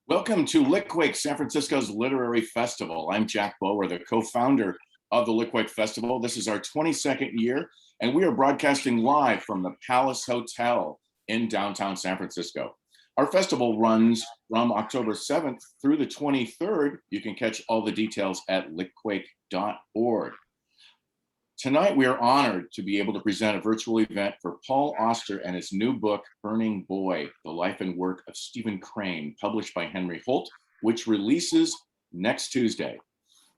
Welcome to Litquake, San Francisco's literary festival. I'm Jack Bower, the co-founder of the Litquake Festival. This is our 22nd year, and we are broadcasting live from the Palace Hotel in downtown San Francisco. Our festival runs from October 7th through the 23rd. You can catch all the details at litquake.org. Tonight, we are honored to be able to present a virtual event for Paul Auster and his new book, Burning Boy, The Life and Work of Stephen Crane, published by Henry Holt, which releases next Tuesday.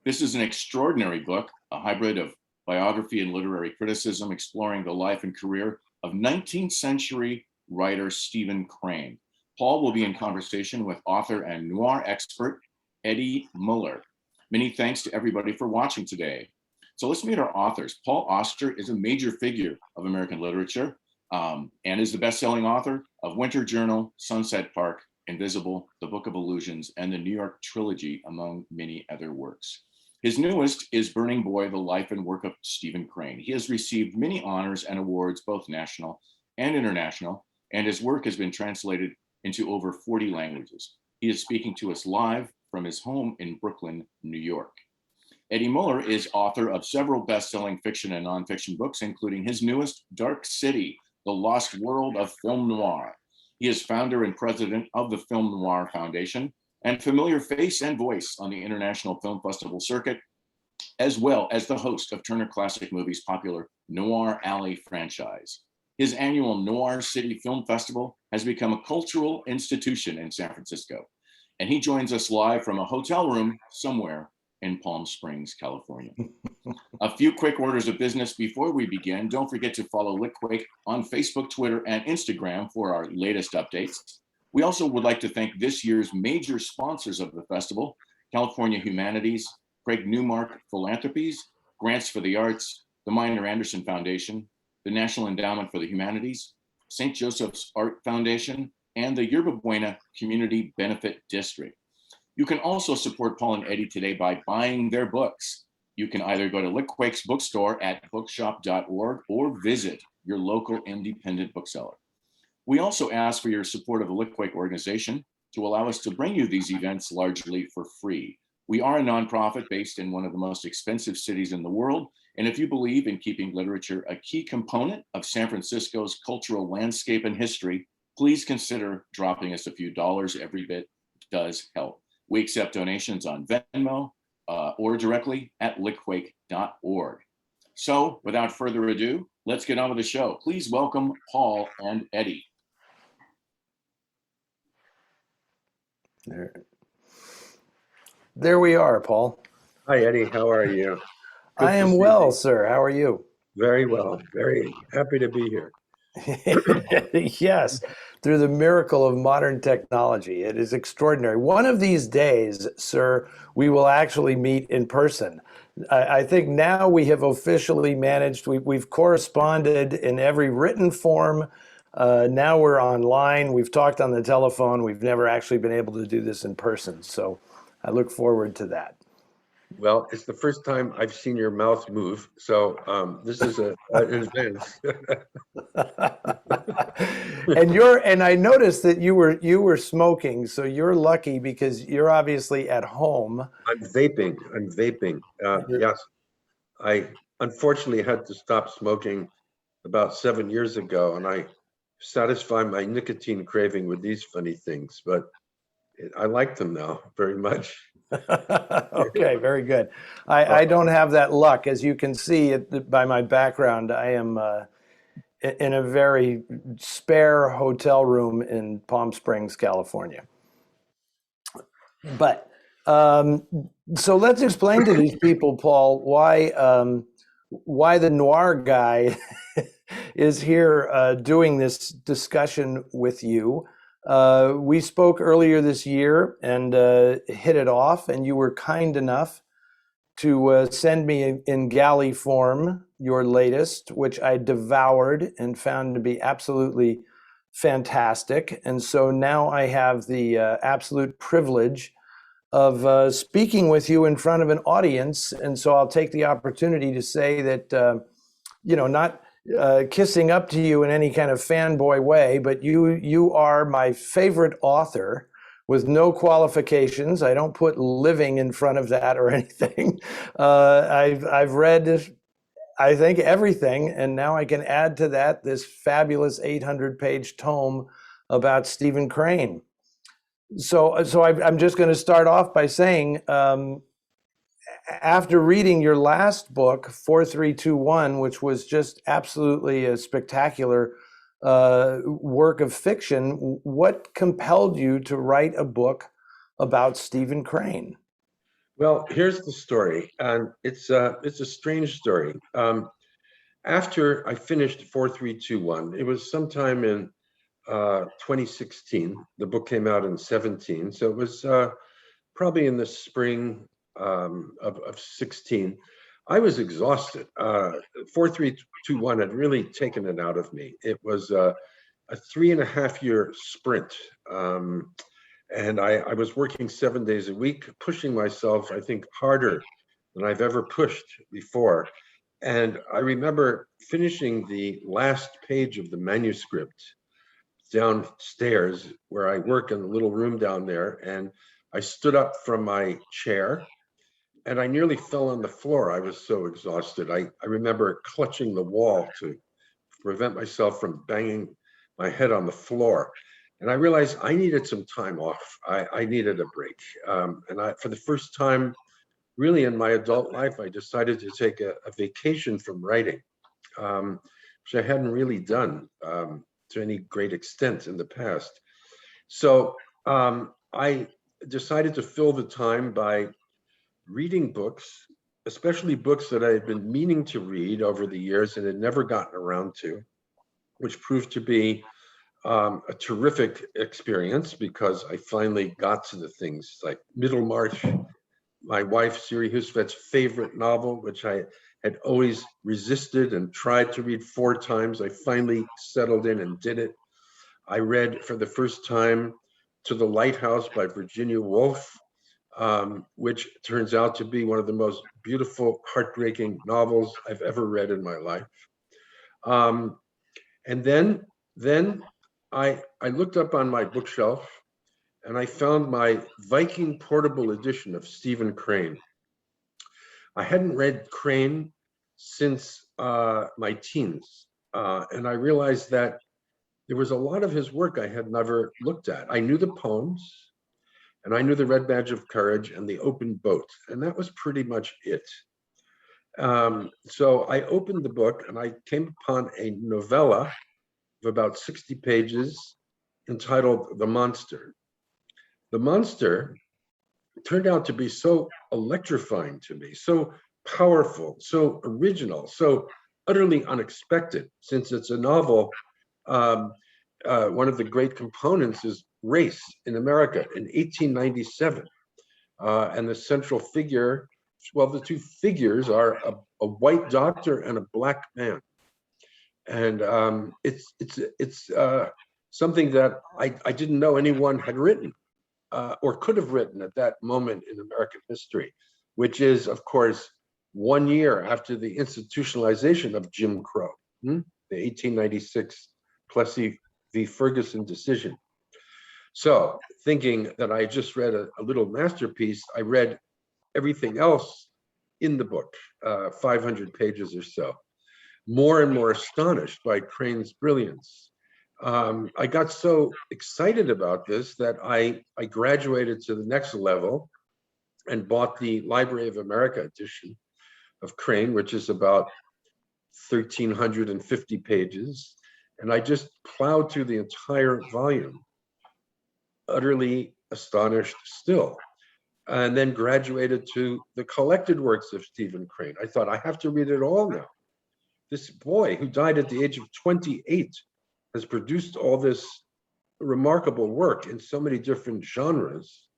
This is an extraordinary book, a hybrid of biography and literary criticism, exploring the life and career of 19th century writer Stephen Crane. Paul will be in conversation with author and noir expert, Eddie Muller. Many thanks to everybody for watching today. So let's meet our authors. Paul Auster is a major figure of American literature and is the best-selling author of Winter Journal, Sunset Park, Invisible, The Book of Illusions, and the New York Trilogy, among many other works. His newest is Burning Boy, The Life and Work of Stephen Crane. He has received many honors and awards, both national and international, and his work has been translated into over 40 languages. He is speaking to us live from his home in Brooklyn, New York. Eddie Muller is author of several best-selling fiction and nonfiction books, including his newest, Dark City, The Lost World of Film Noir. He is founder and president of the Film Noir Foundation and familiar face and voice on the International Film Festival circuit, as well as the host of Turner Classic Movies' popular Noir Alley franchise. His annual Noir City Film Festival has become a cultural institution in San Francisco, and he joins us live from a hotel room somewhere in Palm Springs, California. A few quick orders of business before we begin. Don't forget to follow Litquake on Facebook, Twitter, and Instagram for our latest updates. We also would like to thank this year's major sponsors of the festival: California Humanities, Craig Newmark Philanthropies, Grants for the Arts, the Minor Anderson Foundation, the National Endowment for the Humanities, St. Joseph's Art Foundation, and the Yerba Buena Community Benefit District. You can also support Paul and Eddie today by buying their books. You can either go to Litquake's bookstore at bookshop.org or visit your local independent bookseller. We also ask for your support of the Litquake organization to allow us to bring you these events largely for free. We are a nonprofit based in one of the most expensive cities in the world, and if you believe in keeping literature a key component of San Francisco's cultural landscape and history, please consider dropping us a few dollars. Every bit does help. We accept donations on Venmo or directly at litquake.org. So without further ado, let's get on with the show. Please welcome Paul and Eddie. There we are, Paul. Hi, Eddie. How are you? I am well, sir. How are you? Very well. Very happy to be here. Yes, through the miracle of modern technology. It is extraordinary. One of these days, sir, we will actually meet in person. I think now we have officially managed, we've corresponded in every written form. Now we're online. We've talked on the telephone. We've never actually been able to do this in person. So I look forward to that. Well, it's the first time I've seen your mouth move, so this is an advance. And I noticed that you were smoking, so you're lucky because you're obviously at home. I'm vaping. Yes, I unfortunately had to stop smoking about 7 years ago, and I satisfy my nicotine craving with these funny things, but I like them now very much. Okay, very good. I don't have that luck. As you can see by my background, I am in a very spare hotel room in Palm Springs, California. But so let's explain to these people, Paul, why the noir guy is here doing this discussion with you. We spoke earlier this year and hit it off, and you were kind enough to send me in galley form your latest, which I devoured and found to be absolutely fantastic. And so now I have the absolute privilege of speaking with you in front of an audience. And so I'll take the opportunity to say that, not kissing up to you in any kind of fanboy way, but you are my favorite author, with no qualifications. I don't put living in front of that or anything. I've read, I think, everything, and now I can add to that this fabulous 800-page tome about Stephen Crane. So I'm just going to start off by saying, after reading your last book, 4321, which was just absolutely a spectacular work of fiction, what compelled you to write a book about Stephen Crane? Well, here's the story, and it's a strange story. After I finished 4321, it was sometime in 2016. The book came out in 17, so it was probably in the spring of 16. I was exhausted. 4321 had really taken it out of me. It was a 3.5-year sprint. And I was working 7 days a week, pushing myself, I think, harder than I've ever pushed before. And I remember finishing the last page of the manuscript downstairs where I work in the little room down there. And I stood up from my chair and I nearly fell on the floor. I was so exhausted. I remember clutching the wall to prevent myself from banging my head on the floor. And I realized I needed some time off. I needed a break. And for the first time, really in my adult life, I decided to take a vacation from writing, which I hadn't really done to any great extent in the past. So I decided to fill the time by reading books, especially books that I had been meaning to read over the years and had never gotten around to, which proved to be a terrific experience because I finally got to the things like Middlemarch, my wife, Siri Husvet's favorite novel, which I had always resisted and tried to read 4 times. I finally settled in and did it. I read for the first time To the Lighthouse by Virginia Woolf, which turns out to be one of the most beautiful, heartbreaking novels I've ever read in my life. And then I looked up on my bookshelf and I found my Viking portable edition of Stephen Crane. I hadn't read Crane since my teens, and I realized that there was a lot of his work I had never looked at. I knew the poems, and I knew The Red Badge of Courage and The Open Boat, and that was pretty much it. So I opened the book and I came upon a novella of about 60 pages entitled The Monster. The Monster turned out to be so electrifying to me, so powerful, so original, so utterly unexpected, since it's a novel. One of the great components is race in America in 1897. And the central figure, well, the two figures are a white doctor and a black man. And it's something that I didn't know anyone had written or could have written at that moment in American history, which is, of course, 1 year after the institutionalization of Jim Crow, the 1896 Plessy v. Ferguson decision. So, thinking that I just read a little masterpiece, I read everything else in the book, 500 pages or so, more and more astonished by Crane's brilliance. I got so excited about this that I graduated to the next level and bought the Library of America edition of Crane, which is about 1,350 pages. And I just plowed through the entire volume, utterly astonished still, and then graduated to the collected works of Stephen Crane. I thought, I have to read it all now. This boy who died at the age of 28 has produced all this remarkable work in so many different genres.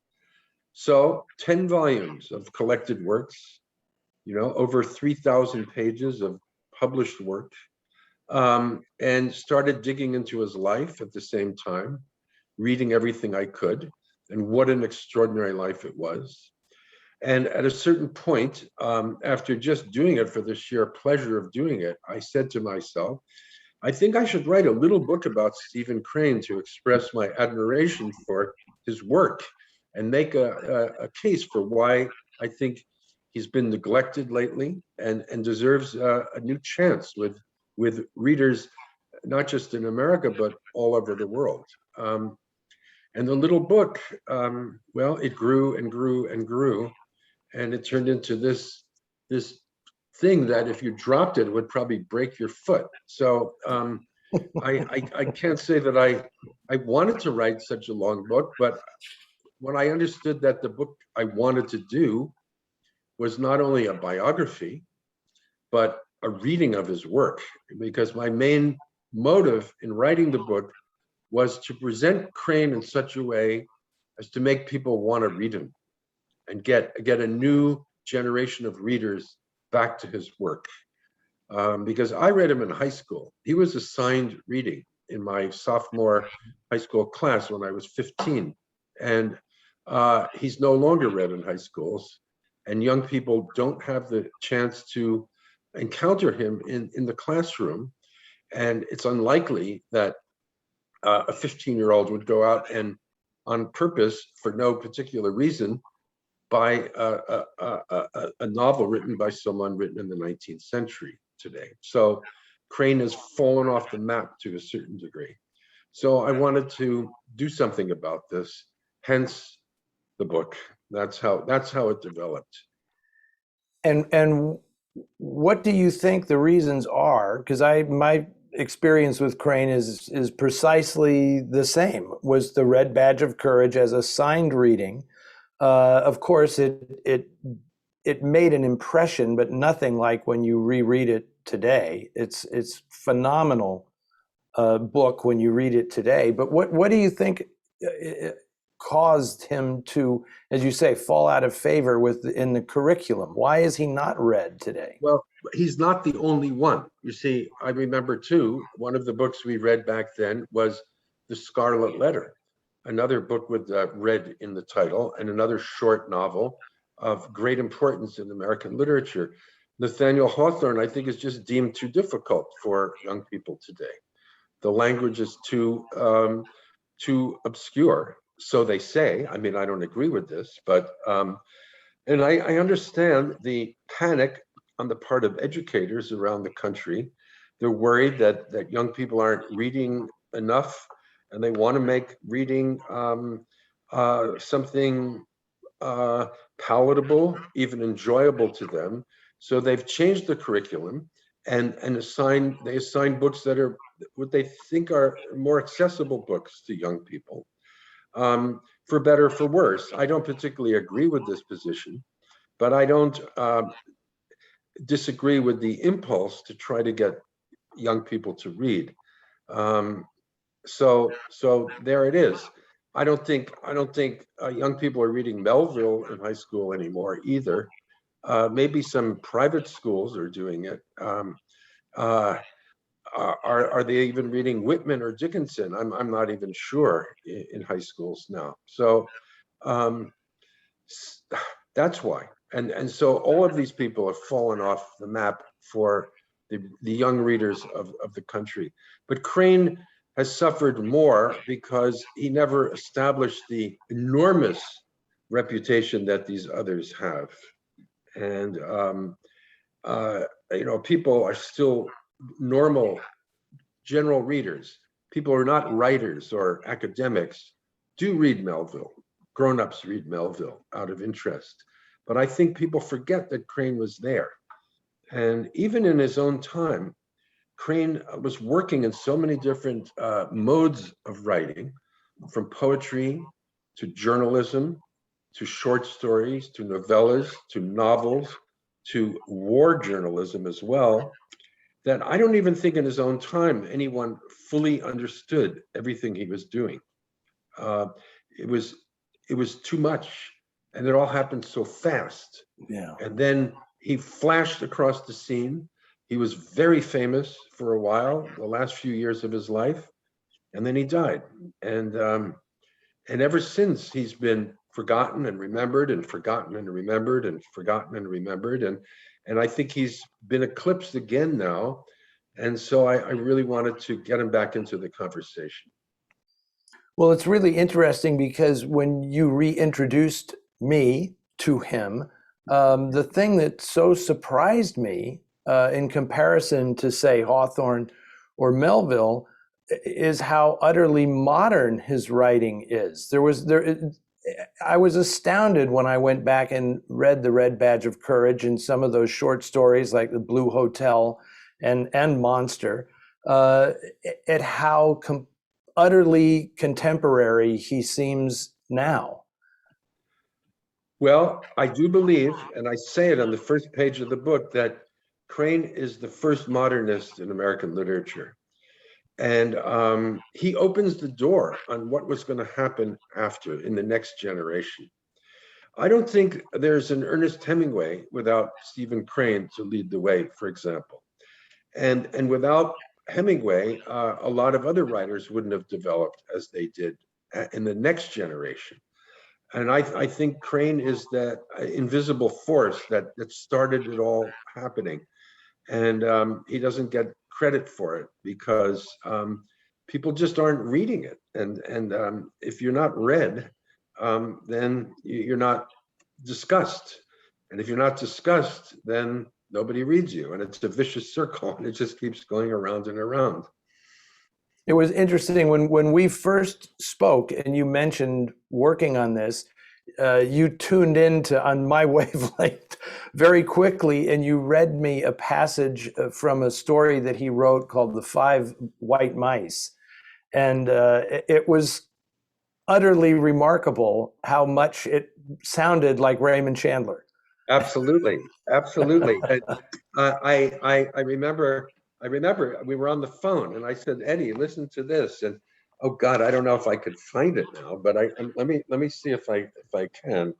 So 10 volumes of collected works, over 3,000 pages of published work, and started digging into his life at the same time, reading everything I could, and what an extraordinary life it was. And at a certain point, after just doing it for the sheer pleasure of doing it, I said to myself, I think I should write a little book about Stephen Crane to express my admiration for his work and make a case for why I think he's been neglected lately and deserves a new chance with readers, not just in America, but all over the world. And the little book, well, it grew and grew and grew, and it turned into this thing that if you dropped it, it would probably break your foot. So I can't say that I wanted to write such a long book, but when I understood that the book I wanted to do was not only a biography, but a reading of his work, because my main motive in writing the book was to present Crane in such a way as to make people want to read him and get a new generation of readers back to his work. Because I read him in high school. He was assigned reading in my sophomore high school class when I was 15. And he's no longer read in high schools. And young people don't have the chance to encounter him in the classroom. And it's unlikely that a 15-year-old would go out and on purpose, for no particular reason, buy a novel written by someone written in the 19th century today. So Crane has fallen off the map to a certain degree. So I wanted to do something about this, hence the book. That's how it developed. And what do you think the reasons are? Because my experience with Crane is precisely the same. Was the Red Badge of Courage as a signed reading. Of course, it made an impression, but nothing like when you reread it today. It's phenomenal book when you read it today. But what do you think caused him to, as you say, fall out of favor in the curriculum? Why is he not read today? Well, he's not the only one. You see, I remember too, one of the books we read back then was The Scarlet Letter, another book with red in the title, and another short novel of great importance in American literature. Nathaniel Hawthorne, I think, is just deemed too difficult for young people today. The language is too obscure, so they say. I mean, I don't agree with this, but and I understand the panic on the part of educators around the country. They're worried that young people aren't reading enough, and they want to make reading something palatable, even enjoyable to them. So they've changed the curriculum and they assign books that are what they think are more accessible books to young people. For better or for worse. I don't particularly agree with this position, but I don't disagree with the impulse to try to get young people to read. So there it is. I don't think young people are reading Melville in high school anymore either. Maybe some private schools are doing it. Are they even reading Whitman or Dickinson? I'm not even sure in high schools now. So that's why. And so all of these people have fallen off the map for the young readers of the country. But Crane has suffered more because he never established the enormous reputation that these others have. And people are still normal general readers. People who are not writers or academics do read Melville. Grown-ups read Melville out of interest. But I think people forget that Crane was there. And even in his own time, Crane was working in so many different modes of writing, from poetry to journalism, to short stories, to novellas, to novels, to war journalism as well, that I don't even think in his own time anyone fully understood everything he was doing. It was too much, and it all happened so fast. Yeah. And then he flashed across the scene. He was very famous for a while, the last few years of his life, and then he died. And ever since, he's been forgotten and remembered, and forgotten and remembered, and forgotten and remembered. And I think he's been eclipsed again now. And so I really wanted to get him back into the conversation. Well, it's really interesting because when you reintroduced me to him, the thing that so surprised me in comparison to, say, Hawthorne or Melville is how utterly modern his writing is. I was astounded when I went back and read The Red Badge of Courage and some of those short stories like The Blue Hotel and Monster, at how utterly contemporary he seems now. Well, I do believe, and I say it on the first page of the book, that Crane is the first modernist in American literature. And he opens the door on what was going to happen after in the next generation. I don't think there's an Ernest Hemingway without Stephen Crane to lead the way, for example. And without Hemingway, a lot of other writers wouldn't have developed as they did in the next generation. And I think Crane is that invisible force that started it all happening. And he doesn't get credit for it because people just aren't reading it. And if you're not read, then you're not discussed. And if you're not discussed, then nobody reads you. And it's a vicious circle, and it just keeps going around and around. It was interesting when we first spoke and you mentioned working on this, you tuned into on my wavelength very quickly, and you read me a passage from a story that he wrote called The Five White Mice. And it was utterly remarkable how much it sounded like Raymond Chandler. Absolutely, absolutely. I remember we were on the phone, and I said, Eddie, listen to this. And oh God, I don't know if I could find it now, but let me see if I can.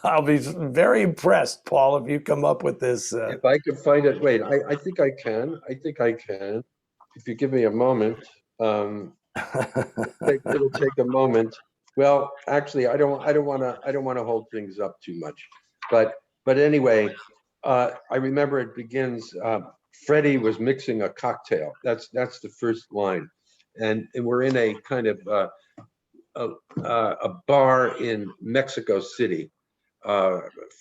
I'll be very impressed, Paul, if you come up with this. If I could find it, wait, I think I can. I think I can. If you give me a moment, it'll take a moment. Well, actually, I don't want to hold things up too much, but anyway, I remember it begins. Freddie was mixing a cocktail. That's the first line, and we're in a kind of a bar in Mexico City,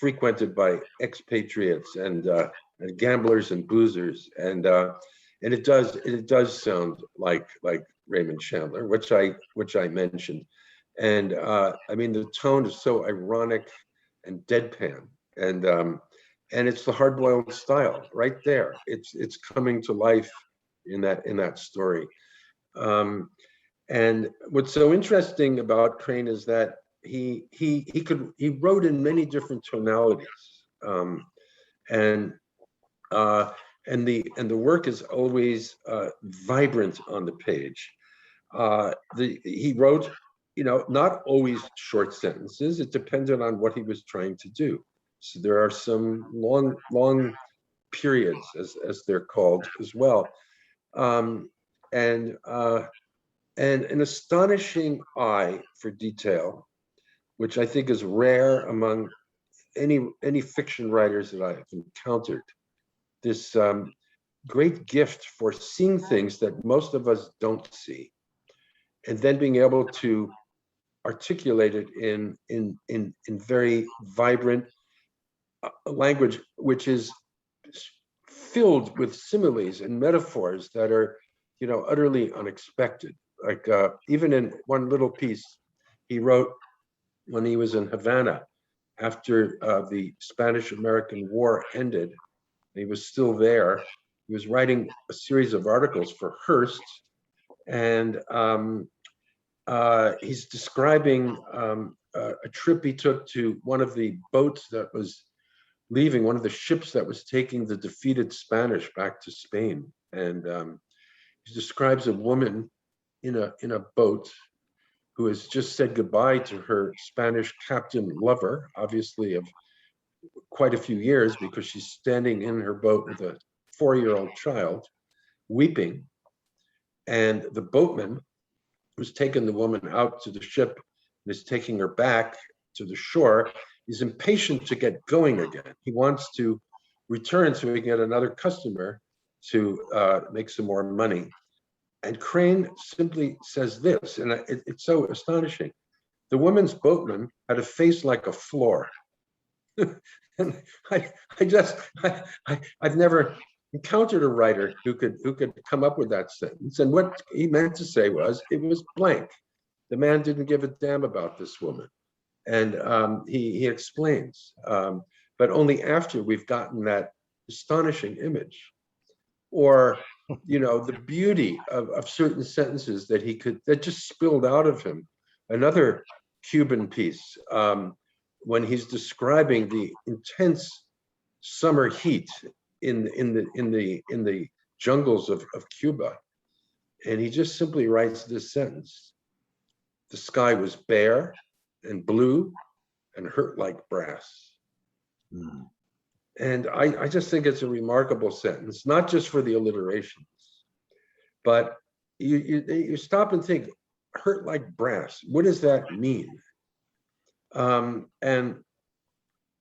frequented by expatriates and gamblers and boozers, and it does sound like Raymond Chandler, which I mentioned, and I mean the tone is so ironic and deadpan, and it's the hard-boiled style right there. It's coming to life in that story. And what's so interesting about Crane is that he wrote in many different tonalities, and the work is always vibrant on the page. He wrote, not always short sentences. It depended on what he was trying to do. So there are some long periods, as they're called, as well, and an astonishing eye for detail, which I think is rare among any fiction writers that I have encountered. This great gift for seeing things that most of us don't see, and then being able to articulate it in very vibrant language, which is filled with similes and metaphors that are, utterly unexpected. Like even in one little piece he wrote when he was in Havana after the Spanish-American War ended, he was still there. He was writing a series of articles for Hearst, and he's describing a trip he took to one of the boats that was leaving, one of the ships that was taking the defeated Spanish back to Spain. And he describes a woman in a boat who has just said goodbye to her Spanish captain lover, obviously of quite a few years, because she's standing in her boat with a 4-year-old child, weeping. And the boatman who's taken the woman out to the ship and is taking her back to the shore, he's impatient to get going again. He wants to return so he can get another customer to make some more money. And Crane simply says this, and it's so astonishing. The woman's boatman had a face like a floor. And I've never encountered a writer who could come up with that sentence. And what he meant to say was, it was blank. The man didn't give a damn about this woman. And he explains, but only after we've gotten that astonishing image, or the beauty of certain sentences that just spilled out of him. Another Cuban piece, when he's describing the intense summer heat in the jungles of Cuba, and he just simply writes this sentence: the sky was bare and blue and hurt like brass. Mm. And I just think it's a remarkable sentence, not just for the alliterations, but you stop and think, hurt like brass, what does that mean? And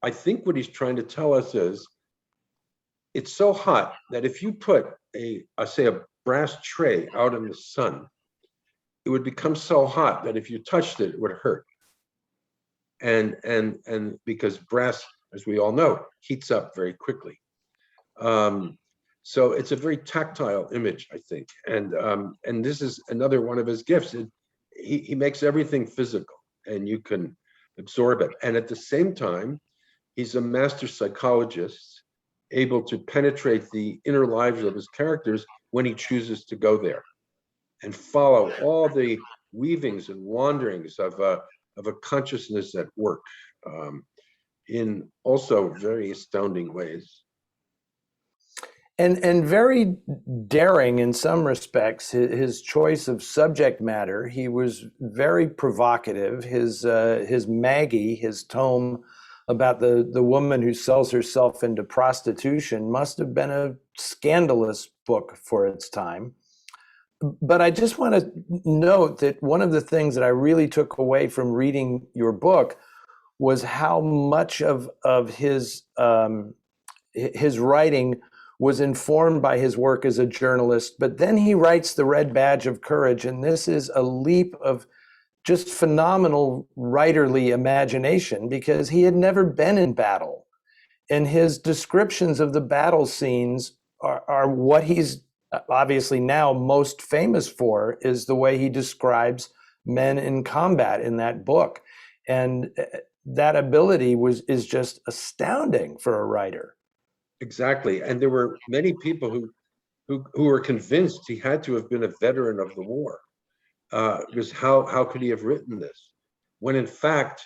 I think what he's trying to tell us is, it's so hot that if you put say a brass tray out in the sun, it would become so hot that if you touched it, it would hurt. And because brass, as we all know, heats up very quickly. So it's a very tactile image, I think. And this is another one of his gifts. He makes everything physical and you can absorb it. And at the same time, he's a master psychologist, able to penetrate the inner lives of his characters when he chooses to go there and follow all the weavings and wanderings of a consciousness at work, in also very astounding ways. And very daring in some respects. His choice of subject matter, he was very provocative. His Maggie, his tome about the woman who sells herself into prostitution, must have been a scandalous book for its time. But I just want to note that one of the things that I really took away from reading your book was how much of his writing was informed by his work as a journalist. But then he writes The Red Badge of Courage, and this is a leap of just phenomenal writerly imagination, because he had never been in battle. And his descriptions of the battle scenes are what he's obviously now most famous for, is the way he describes men in combat in that book. And that ability is just astounding for a writer. Exactly. And there were many people who were convinced he had to have been a veteran of the war. Because how could he have written this? When in fact,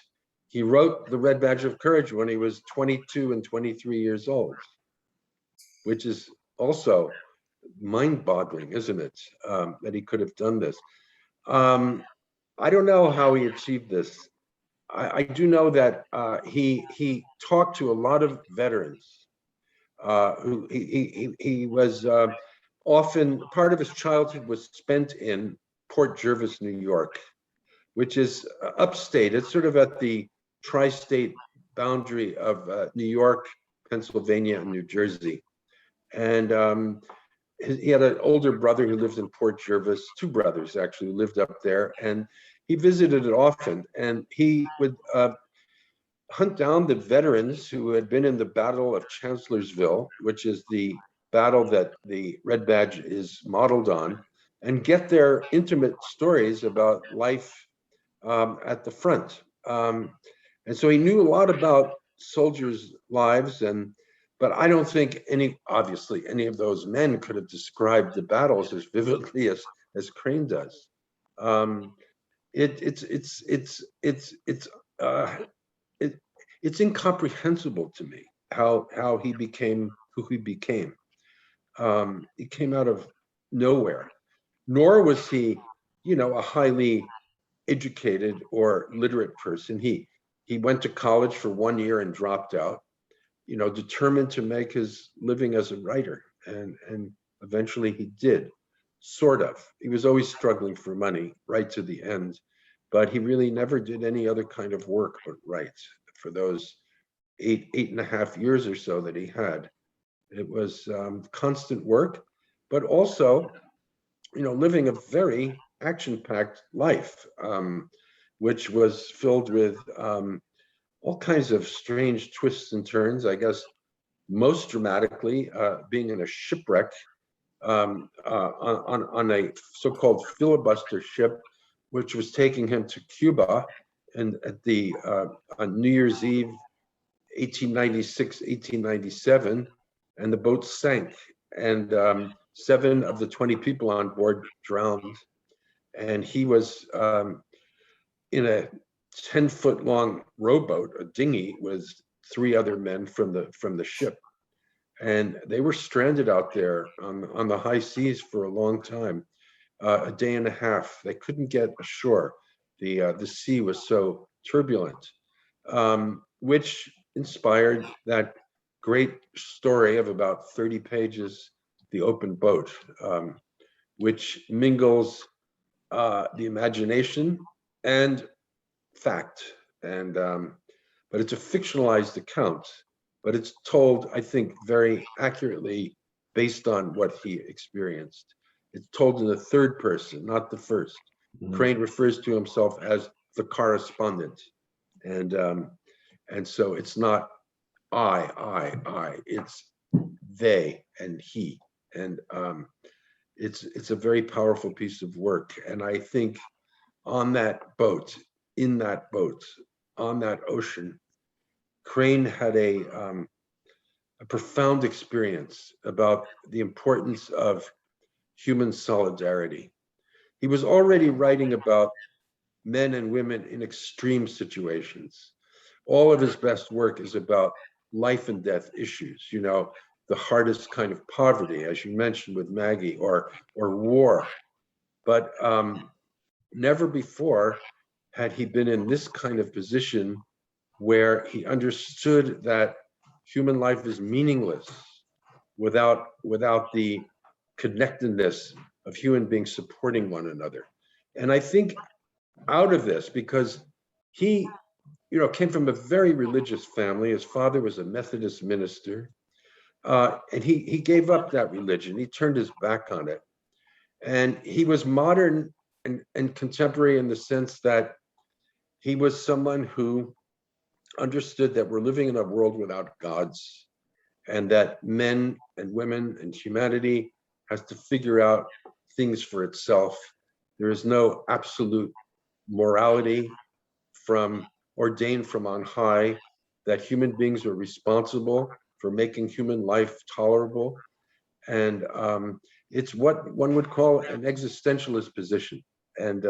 he wrote The Red Badge of Courage when he was 22 and 23 years old, which is also mind-boggling, isn't it? That he could have done this. I don't know how he achieved this. I do know that he talked to a lot of veterans. Who he was often, part of his childhood was spent in Port Jervis, New York, which is upstate. It's sort of at the tri-state boundary of New York, Pennsylvania, and New Jersey. And he had an older brother who lived in Port Jervis, two brothers actually who lived up there, and he visited it often. And he would hunt down the veterans who had been in the Battle of Chancellorsville, which is the battle that the Red Badge is modeled on, and get their intimate stories about life at the front. And so he knew a lot about soldiers' lives, but I don't think obviously any of those men could have described the battles as vividly as Crane does. It's incomprehensible to me how he became who he became. He came out of nowhere, nor was he, a highly educated or literate person. He went to college for 1 year and dropped out, determined to make his living as a writer, and eventually he did, sort of. He was always struggling for money right to the end, but he really never did any other kind of work but write for those 8.5 years or so that he had. It was constant work, but also living a very action-packed life, which was filled with all kinds of strange twists and turns. I guess most dramatically, being in a shipwreck on a so-called filibuster ship, which was taking him to Cuba, and on New Year's Eve, 1896, 1897, and the boat sank, and 7 of the 20 people on board drowned, and he was in a 10-foot long rowboat, a dinghy, with 3 other men from the ship, and they were stranded out there on the high seas for a long time, a day and a half. They couldn't get ashore. The sea was so turbulent, which inspired that great story of about 30 pages, The Open Boat, which mingles the imagination and fact. But it's a fictionalized account, but it's told, I think, very accurately based on what he experienced. It's told in the third person, not the first. Crane refers to himself as the correspondent, and so it's not I. It's they and he, and it's a very powerful piece of work. And I think on that boat, in that boat, on that ocean, Crane had a profound experience about the importance of human solidarity. He was already writing about men and women in extreme situations. All of his best work is about life and death issues, the hardest kind of poverty, as you mentioned with Maggie, or war. But never before had he been in this kind of position where he understood that human life is meaningless without the connectedness of human beings supporting one another. And I think out of this, because he came from a very religious family. His father was a Methodist minister, and he gave up that religion. He turned his back on it, and he was modern and contemporary in the sense that he was someone who understood that we're living in a world without gods, and that men and women and humanity has to figure out things for itself. There is no absolute morality ordained from on high, that human beings are responsible for making human life tolerable. And it's what one would call an existentialist position. And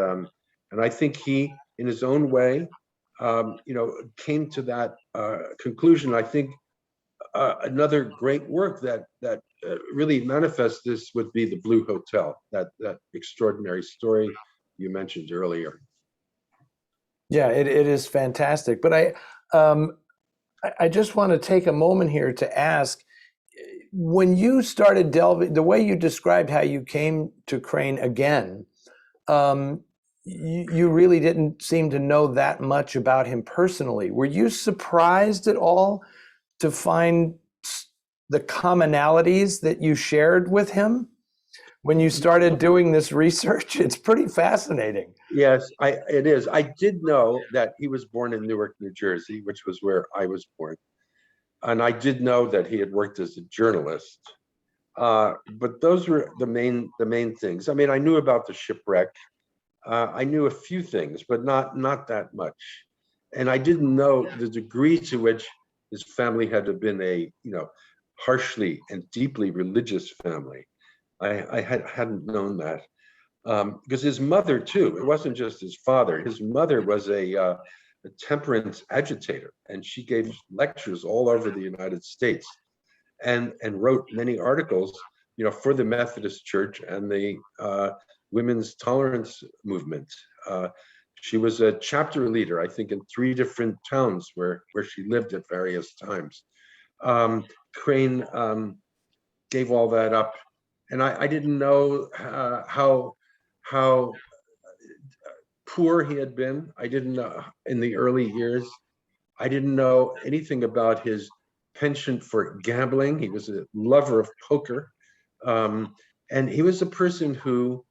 I think he, in his own way, came to that conclusion. I think another great work that really manifests this would be The Blue Hotel, that extraordinary story you mentioned earlier. Yeah, it is fantastic. But I just want to take a moment here to ask, when you started delving, the way you described how you came to Crane again, you really didn't seem to know that much about him personally. Were you surprised at all to find the commonalities that you shared with him when you started doing this research? It's pretty fascinating. Yes, it is. I did know that he was born in Newark, New Jersey, which was where I was born. And I did know that he had worked as a journalist. But those were the main things. I mean, I knew about the shipwreck. I knew a few things, but not that much. And I didn't know the degree to which his family had been a harshly and deeply religious family. I hadn't known that. Because his mother too, it wasn't just his father. His mother was a temperance agitator, and she gave lectures all over the United States, and wrote many articles, for the Methodist Church and the women's tolerance movement. She was a chapter leader, I think, in 3 different towns where she lived at various times. Crane gave all that up, and I didn't know how poor he had been. I didn't know in the early years. I didn't know anything about his penchant for gambling. He was a lover of poker. And he was a person who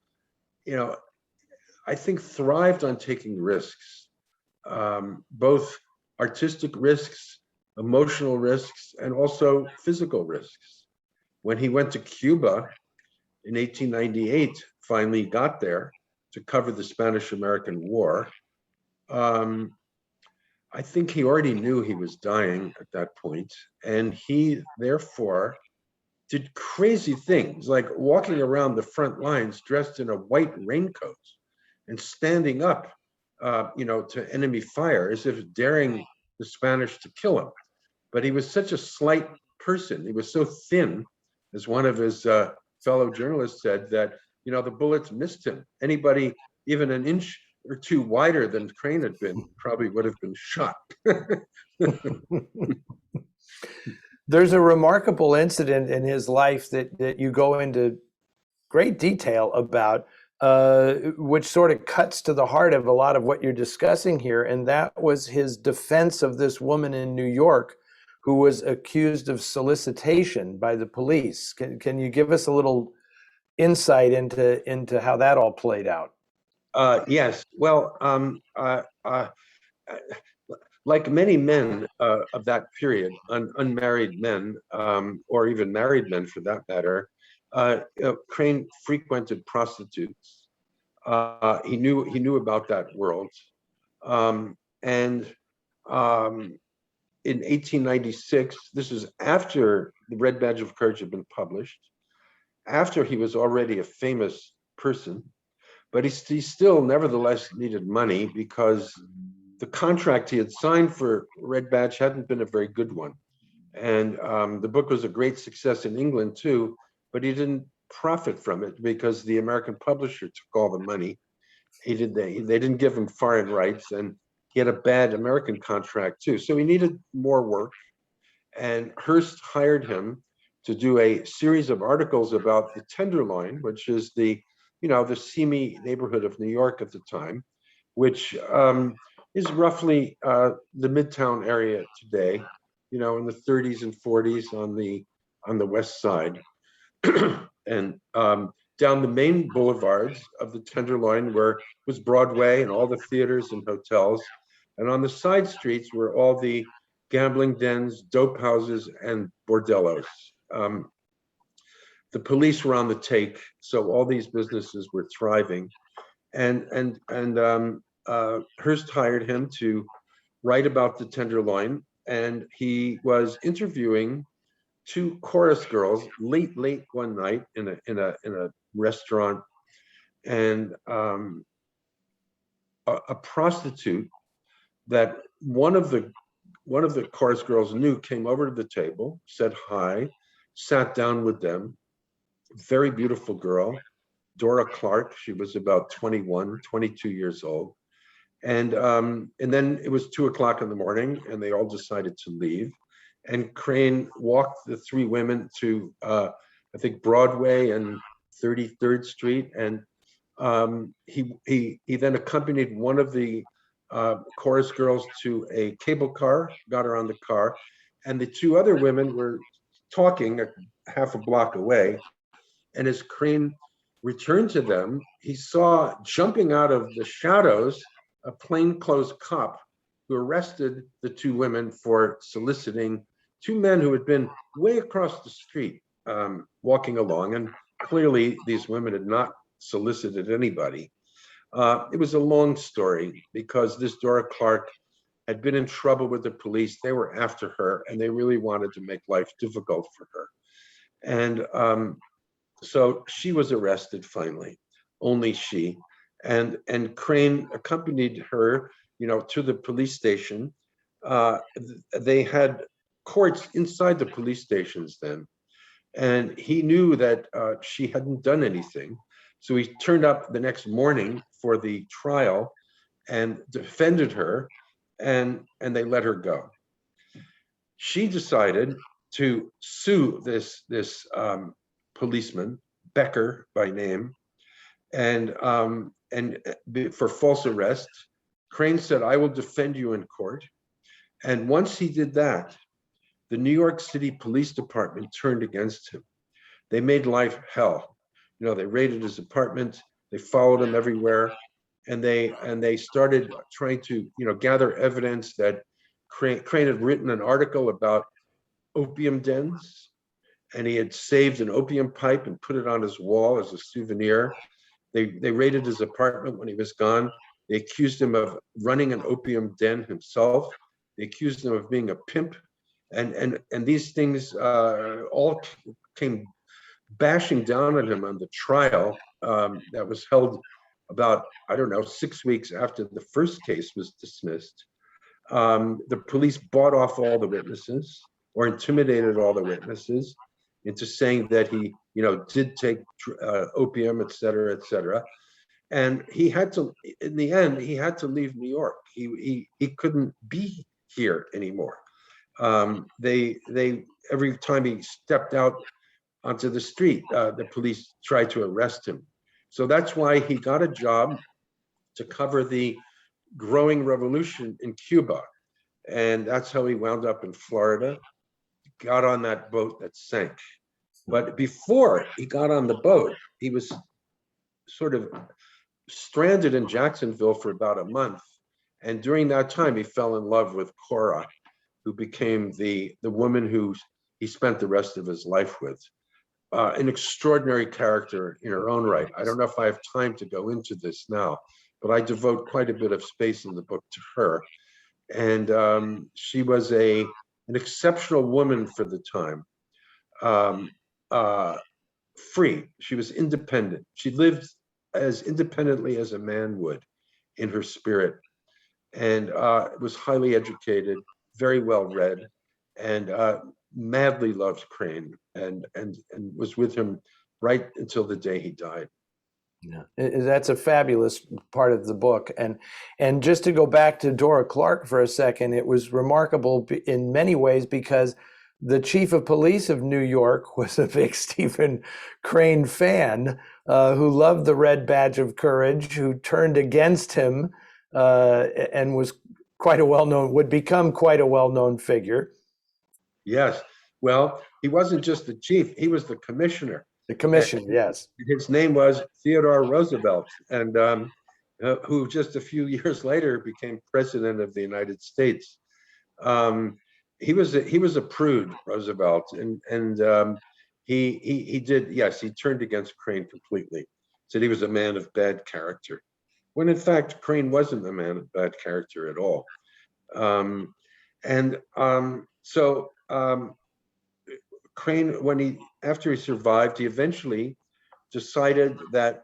you know, I think thrived on taking risks, both artistic risks, emotional risks, and also physical risks. When he went to Cuba in 1898, finally got there to cover the Spanish-American War. I think he already knew he was dying at that point, and he therefore did crazy things like walking around the front lines dressed in a white raincoat and standing up, to enemy fire as if daring the Spanish to kill him. But he was such a slight person. He was so thin, as one of his fellow journalists said, that, the bullets missed him. Anybody even an inch or two wider than Crane had been probably would have been shot. There's a remarkable incident in his life that you go into great detail about, which sort of cuts to the heart of a lot of what you're discussing here. And that was his defense of this woman in New York who was accused of solicitation by the police. Can you give us a little insight into how that all played out? Yes. Well, like many men of that period, unmarried men, or even married men for that matter, Crane frequented prostitutes. He knew about that world, and in 1896, this is after the Red Badge of Courage had been published, after he was already a famous person, but he still nevertheless needed money because the contract he had signed for Red Badge hadn't been a very good one. And the book was a great success in England too, but he didn't profit from it because the American publisher took all the money. They didn't give him foreign rights, and he had a bad American contract too. So he needed more work, and Hearst hired him to do a series of articles about the Tenderloin, which is the seamy neighborhood of New York at the time, which is roughly the Midtown area today, in the 30s and 40s on the west side, and down the main boulevards of the Tenderloin where was Broadway and all the theaters and hotels, and on the side streets were all the gambling dens, dope houses, and bordellos. The police were on the take, so all these businesses were thriving, and Hearst hired him to write about the Tenderloin, and he was interviewing two chorus girls late one night in a restaurant, and a prostitute that one of the chorus girls knew came over to the table, said hi, sat down with them. Very beautiful girl, Dora Clark. She was about 21, 22 years old. And then it was 2:00 in the morning, and they all decided to leave. And Crane walked the three women to, I think, Broadway and 33rd Street. And he then accompanied one of the chorus girls to a cable car, got her on the car, and the two other women were talking half a block away. And as Crane returned to them, he saw jumping out of the shadows a plainclothes cop who arrested the two women for soliciting two men who had been way across the street walking along. And clearly these women had not solicited anybody. It was a long story because this Dora Clark had been in trouble with the police. They were after her, and they really wanted to make life difficult for her. And so she was arrested finally, only she. And Crane accompanied her, to the police station. They had courts inside the police stations then, and he knew that she hadn't done anything. So he turned up the next morning for the trial and defended her, and they let her go. She decided to sue this policeman, Becker by name, and for false arrest. Crane said, "I will defend you in court." And once he did that, the New York City Police Department turned against him. They made life hell. They raided his apartment, They followed him everywhere, and they started trying to, gather evidence that Crane had written an article about opium dens, and he had saved an opium pipe and put it on his wall as a souvenir. They raided his apartment when he was gone. They accused him of running an opium den himself. They accused him of being a pimp, and these things all came bashing down on him on the trial that was held about, I don't know, 6 weeks after the first case was dismissed. The police bought off all the witnesses or intimidated all the witnesses into saying that he, did take opium, et cetera, and he had to. In the end, he had to leave New York. He couldn't be here anymore. They every time he stepped out onto the street, the police tried to arrest him. So that's why he got a job to cover the growing revolution in Cuba, and that's how he wound up in Florida. Got on that boat that sank. But before he got on the boat, he was sort of stranded in Jacksonville for about a month. And during that time, he fell in love with Cora, who became the woman who he spent the rest of his life with. An extraordinary character in her own right. I don't know if I have time to go into this now, but I devote quite a bit of space in the book to her. And she was an exceptional woman for the time. Free. She was independent. She lived as independently as a man would in her spirit, and was highly educated, very well read, and madly loved Crane, and was with him right until the day he died. Yeah, that's a fabulous part of the book. And just to go back to Dora Clark for a second, it was remarkable in many ways because the chief of police of New York was a big Stephen Crane fan who loved the Red Badge of Courage, who turned against him and was would become quite a well-known figure. Yes. Well, he wasn't just the chief, he was the commissioner. The commissioner, yes. His name was Theodore Roosevelt, and who just a few years later became president of the United States. He was a prude, Roosevelt, and he did, yes, he turned against Crane completely. Said he was a man of bad character, when in fact Crane wasn't a man of bad character at all. So Crane, after he survived, he eventually decided that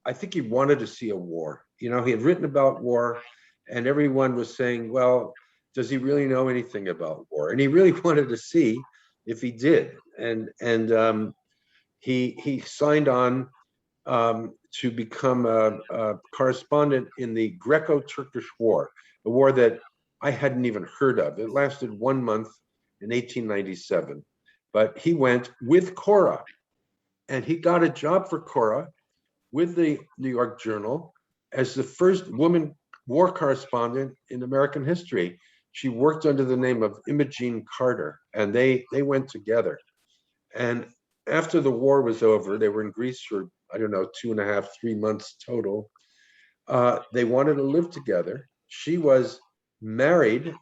I think he wanted to see a war. He had written about war, and everyone was saying, well, does he really know anything about war? And he really wanted to see if he did. And he signed on to become a correspondent in the Greco-Turkish War, a war that I hadn't even heard of. It lasted 1 month in 1897. But he went with Cora, and he got a job for Cora with the New York Journal as the first woman war correspondent in American history. She worked under the name of Imogene Carter, and they went together. And after the war was over, they were in Greece for, I don't know, 2.5, 3 months total. They wanted to live together. She was married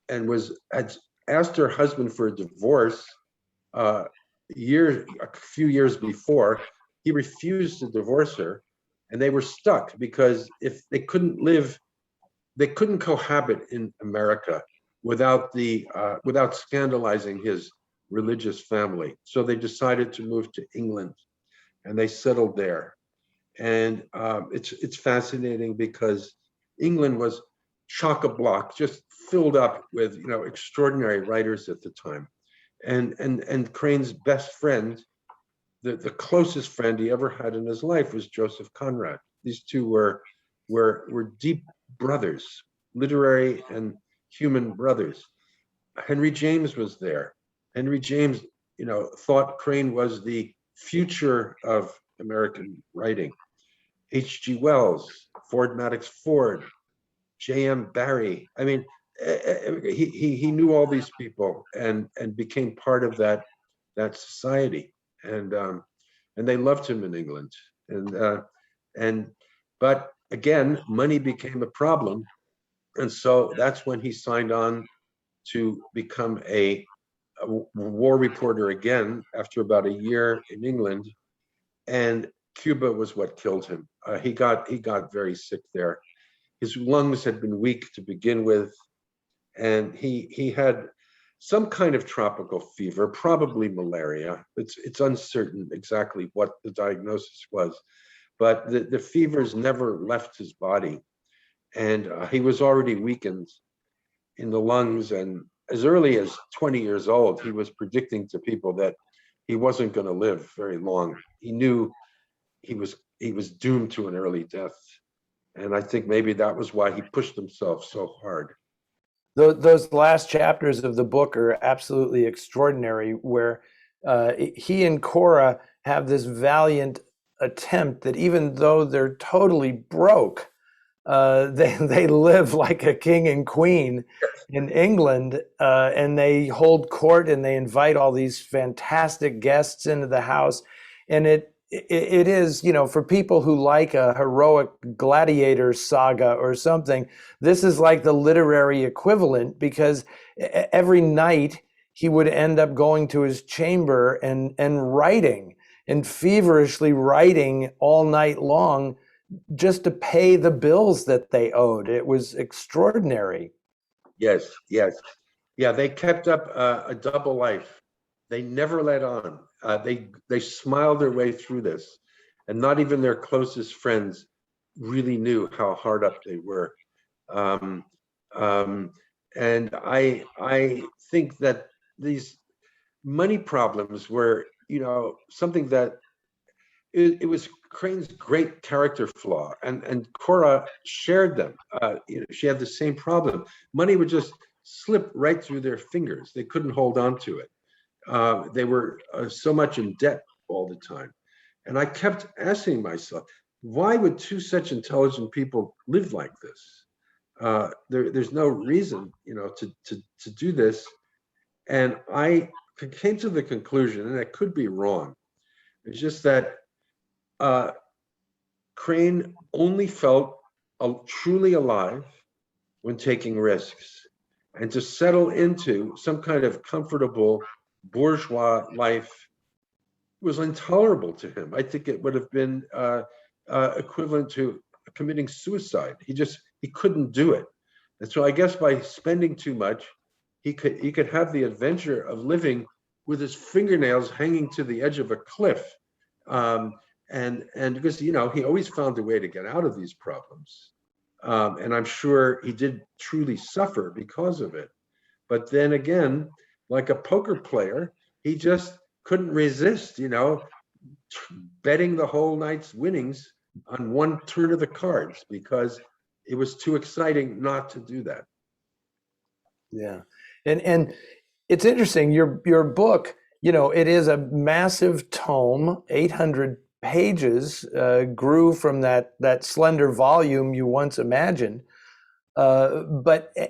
and had asked her husband for a divorce a few years before. He refused to divorce her, and they were stuck because if they couldn't cohabit in America without scandalizing his religious family. So they decided to move to England, and they settled there. And it's fascinating because England was chock-a-block, just filled up with extraordinary writers at the time. And Crane's best friend, the closest friend he ever had in his life, was Joseph Conrad. These two were deep brothers, literary and human brothers. Henry James was there. Henry James, thought Crane was the future of American writing. H.G. Wells, Ford Madox Ford, J.M. Barrie. I mean, he knew all these people and became part of that society. And they loved him in England. And And, but again, money became a problem. And so that's when he signed on to become a war reporter again after about a year in England. And Cuba was what killed him. He got very sick there. His lungs had been weak to begin with, and he had some kind of tropical fever, probably malaria. It's uncertain exactly what the diagnosis was, but the fevers never left his body, and he was already weakened in the lungs. And as early as 20 years old, he was predicting to people that he wasn't going to live very long. He knew he was doomed to an early death, and I think maybe that was why he pushed himself so hard. Those last chapters of the book are absolutely extraordinary, where he and Cora have this valiant attempt that even though they're totally broke, they live like a king and queen in England, and they hold court and they invite all these fantastic guests into the house. And it is, you know, for people who like a heroic gladiator saga or something, this is like the literary equivalent, because every night he would end up going to his chamber and writing, and feverishly writing all night long, just to pay the bills that they owed. It was extraordinary. Yes, yes. Yeah, they kept up a double life. They never let on. They smiled their way through this, and not even their closest friends really knew how hard up they were. Um, and I think that these money problems were, you know, something that it was Crane's great character flaw, and Cora shared them. You know, she had the same problem. Money would just slip right through their fingers. They couldn't hold on to it. They were so much in debt all the time. And I kept asking myself, why would two such intelligent people live like this? There's no reason, you know, to do this. And I came to the conclusion, and I could be wrong, it's just that Crane only felt truly alive when taking risks. And to settle into some kind of comfortable bourgeois life was intolerable to him. I think it would have been equivalent to committing suicide. He couldn't do it. And so I guess by spending too much, he could have the adventure of living with his fingernails hanging to the edge of a cliff. And because, you know, he always found a way to get out of these problems. And I'm sure he did truly suffer because of it. But then again, like a poker player, he just couldn't resist, you know, betting the whole night's winnings on one turn of the cards, because it was too exciting not to do that. Yeah. And it's interesting, your book, you know, it is a massive tome, 800 pages, grew from that slender volume you once imagined. And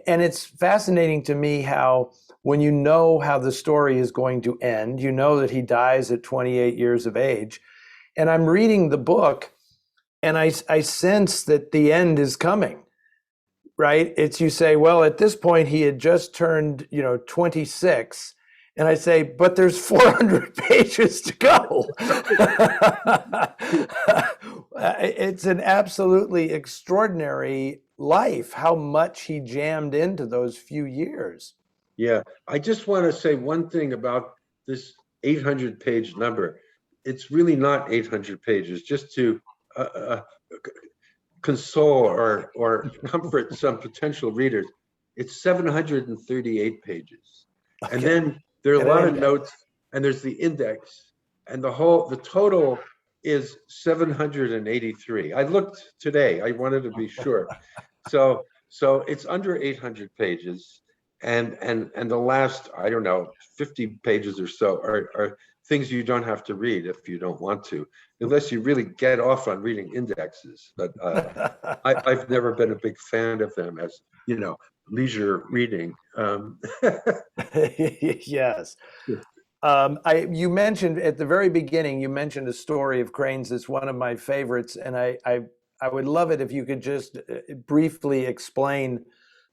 it's fascinating to me how, when you know how the story is going to end, you know that he dies at 28 years of age. And I'm reading the book, and I sense that the end is coming, right? It's, you say, well, at this point he had just turned, you know, 26. And I say, but there's 400 pages to go. It's an absolutely extraordinary life, how much he jammed into those few years. Yeah, I just want to say one thing about this 800-page number. It's really not 800 pages, just to console or comfort some potential readers. It's 738 pages. Okay. And then there are a lot of notes, and there's the index, and the total is 783. I looked today, I wanted to be sure. So it's under 800 pages. And the last, I don't know, 50 pages or so are things you don't have to read if you don't want to, unless you really get off on reading indexes. But I've never been a big fan of them as, you know, leisure reading. Yes. You mentioned at the very beginning, you mentioned a story of Crane's that's one of my favorites, and I would love it if you could just briefly explain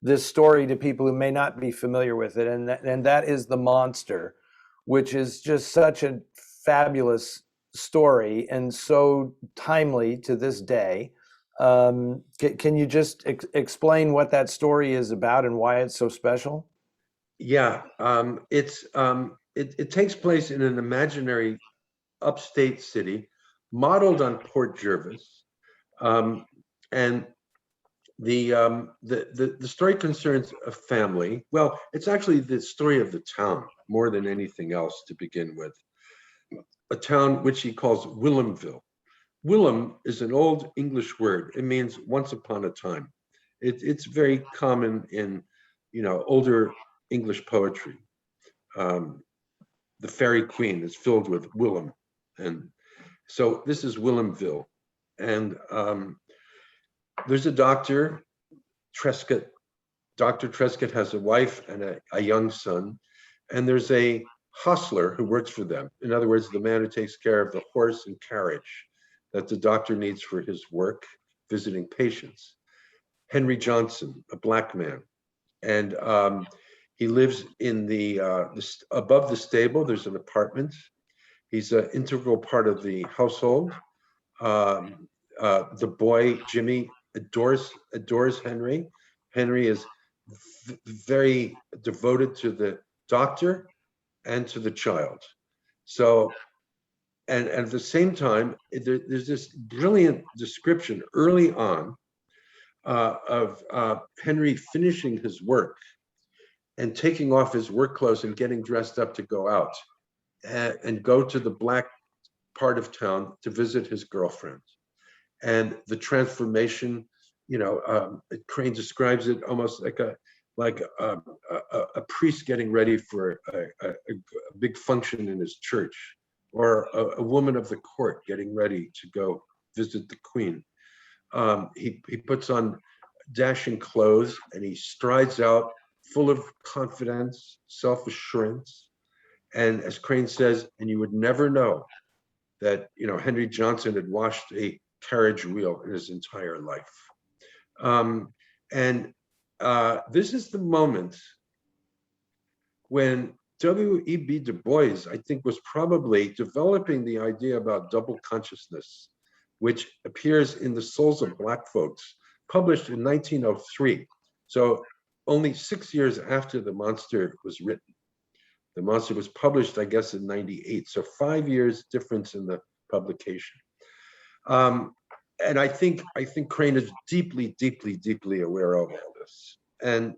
this story to people who may not be familiar with it, and that is The Monster, which is just such a fabulous story and so timely to this day. Can you just explain what that story is about and why it's so special? Yeah, it takes place in an imaginary upstate city, modeled on Port Jervis, and the story concerns a family. Well, it's actually the story of the town more than anything else to begin with. A town which he calls Willemville. Willem is an old English word. It means once upon a time. It's very common in, older English poetry. Um, the Fairy Queen is filled with Willem, and so this is Willemville, and there's a doctor, Trescott. Dr. Trescott has a wife and a young son, and there's a hostler who works for them. In other words, the man who takes care of the horse and carriage that the doctor needs for his work, visiting patients. Henry Johnson, a black man, and he lives in above the stable. There's an apartment. He's an integral part of the household. The boy Jimmy adores Henry. Henry is very devoted to the doctor and to the child. So, and at the same time, there's this brilliant description early on of Henry finishing his work and taking off his work clothes and getting dressed up to go out and go to the black part of town to visit his girlfriend. And the transformation, Crane describes it almost like a priest getting ready for a big function in his church, or a woman of the court getting ready to go visit the queen. He puts on dashing clothes and he strides out full of confidence, self-assurance. And as Crane says, and you would never know that, Henry Johnson had washed a carriage wheel in his entire life. This is the moment when W.E.B. Du Bois, I think, was probably developing the idea about double consciousness, which appears in The Souls of Black Folks, published in 1903. So only 6 years after The Monster was written. The Monster was published, I guess, in 98. So 5 years difference in the publication. And I think Crane is deeply, deeply, deeply aware of all this. And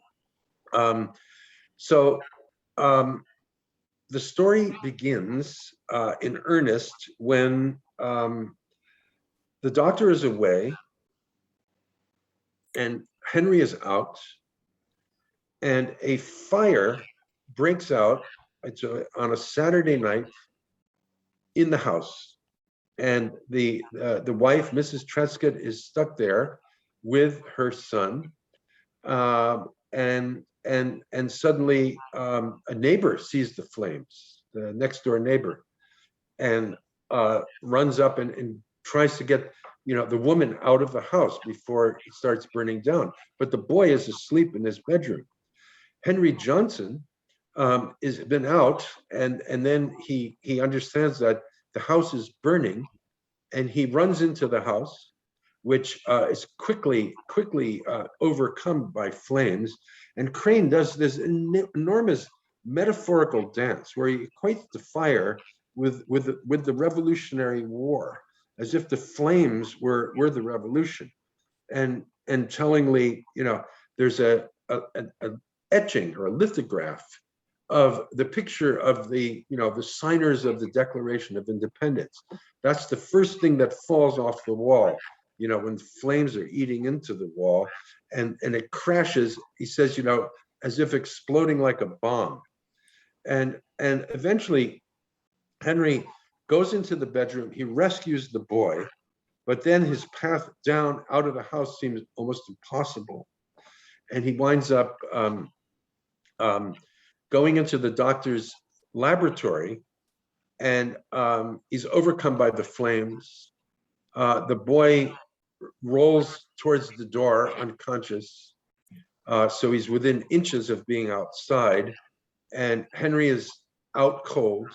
the story begins in earnest when the doctor is away and Henry is out, and a fire breaks out on a Saturday night in the house. And the wife, Mrs. Trescott, is stuck there with her son, and suddenly a neighbor sees the flames, the next door neighbor, and runs up and tries to get the woman out of the house before it starts burning down. But the boy is asleep in his bedroom. Henry Johnson has been out, and then he understands that the house is burning, and he runs into the house, which is quickly overcome by flames. And Crane does this enormous metaphorical dance where he equates the fire with the Revolutionary War, as if the flames were the revolution. And tellingly, there's an etching or a lithograph of the picture of the signers of the Declaration of Independence. That's the first thing that falls off the wall, when flames are eating into the wall, and it crashes, he says, as if exploding like a bomb. And eventually Henry goes into the bedroom, he rescues the boy, but then his path down out of the house seems almost impossible. And he winds up going into the doctor's laboratory, and he's overcome by the flames. The boy rolls towards the door unconscious. So he's within inches of being outside, and Henry is out cold,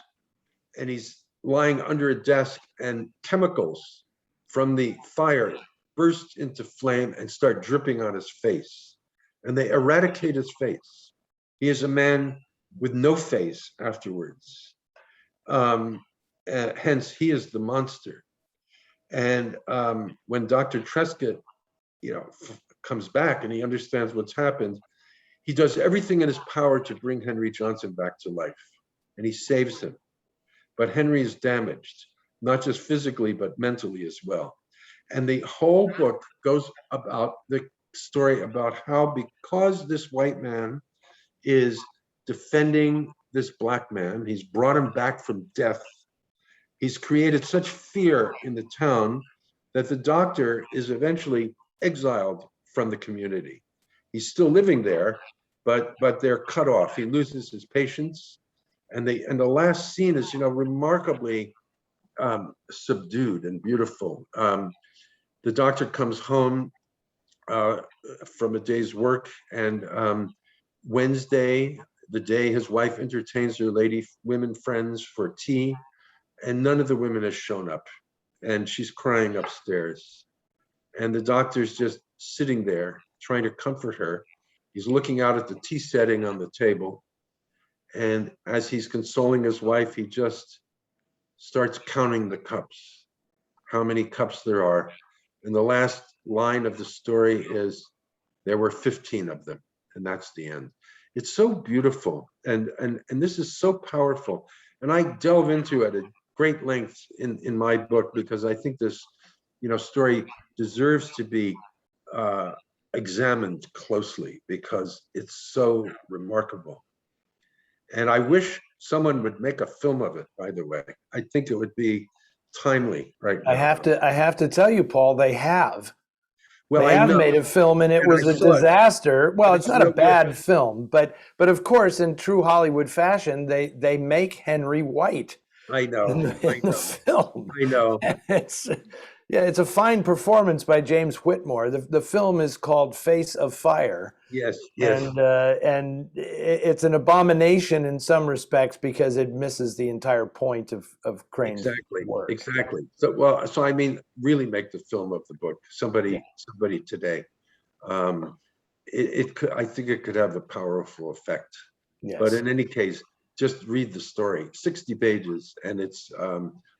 and he's lying under a desk, and chemicals from the fire burst into flame and start dripping on his face, and they eradicate his face. He is a man with no face afterwards. Hence, he is the monster. And when Dr. Trescott, comes back and he understands what's happened, he does everything in his power to bring Henry Johnson back to life, and he saves him. But Henry is damaged, not just physically, but mentally as well. And the whole book goes about the story about how, because this white man is defending this black man, he's brought him back from death. He's created such fear in the town that the doctor is eventually exiled from the community. He's still living there, but they're cut off. He loses his patients, and the last scene is remarkably subdued and beautiful. The doctor comes home from a day's work, and Wednesday, the day his wife entertains her women friends for tea, and none of the women has shown up, and she's crying upstairs, and the doctor's just sitting there trying to comfort her. He's looking out at the tea setting on the table, and as he's consoling his wife, he just starts counting the cups, how many cups there are. And the last line of the story is, there were 15 of them, and that's the end. It's so beautiful, and this is so powerful. And I delve into it at great length in my book, because I think this story deserves to be examined closely, because it's so remarkable. And I wish someone would make a film of it, by the way. I think it would be timely right now. I have to tell you, Paul, they have. Well, they I have know. made a film, and it was a disaster. Well, it's not a bad film, but of course, in true Hollywood fashion, they make Henry white. I know. In the film. I know. It's a fine performance by James Whitmore. The film is called Face of Fire. Yes. And it's an abomination in some respects, because it misses the entire point of Crane's work. Exactly. So I mean, really make the film of the book. Somebody today. I think it could have a powerful effect. Yes. But in any case, just read the story. 60 pages, and it's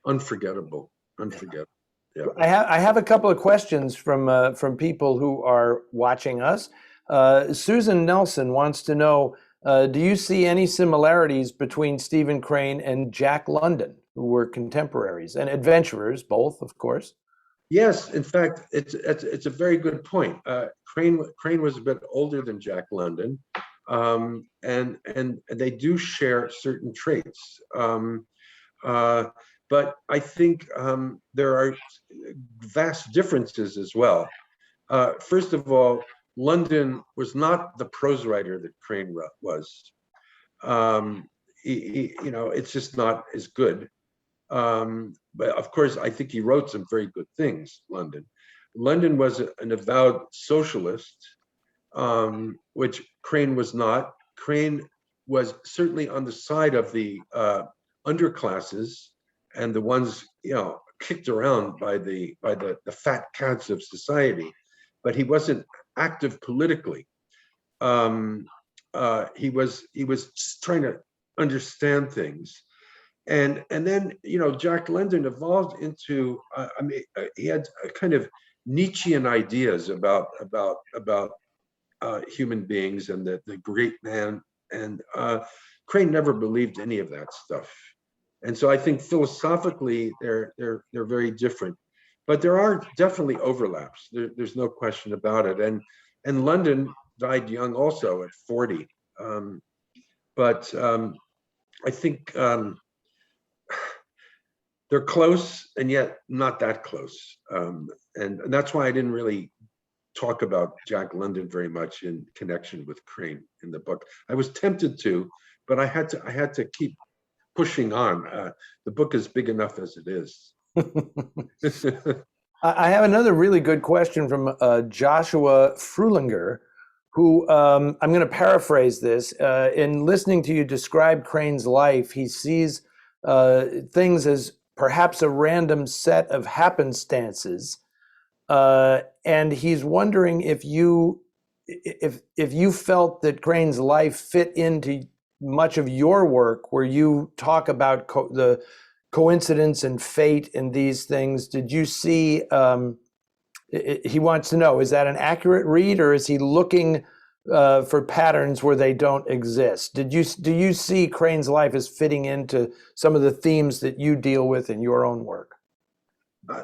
unforgettable. Unforgettable. Yeah. I have a couple of questions from people who are watching us. Susan Nelson wants to know, do you see any similarities between Stephen Crane and Jack London, who were contemporaries and adventurers, both, of course? Yes, in fact, it's a very good point. Crane was a bit older than Jack London, and they do share certain traits. But I think there are vast differences as well. First of all, London was not the prose writer that Crane was. It's just not as good. But of course, I think he wrote some very good things, London. London was an avowed socialist, which Crane was not. Crane was certainly on the side of the underclasses and the ones, kicked around by the fat cats of society, but he wasn't active politically. He was just trying to understand things. And then, Jack London evolved into, he had a kind of Nietzschean ideas about human beings and the great man. And Crane never believed any of that stuff. And so I think philosophically, they're very different. But there are definitely overlaps. There's no question about it. And London died young also at 40. But I think they're close and yet not that close. And that's why I didn't really talk about Jack London very much in connection with Crane in the book. I was tempted to, but I had to keep pushing on. The book is big enough as it is. I have another really good question from Joshua Frulinger, who I'm going to paraphrase this. In listening to you describe Crane's life, he sees things as perhaps a random set of happenstances, and he's wondering if you felt that Crane's life fit into much of your work, where you talk about the coincidence and fate and these things. Did you see, he wants to know, is that an accurate read, or is he looking for patterns where they don't exist? Do you see Crane's life as fitting into some of the themes that you deal with in your own work?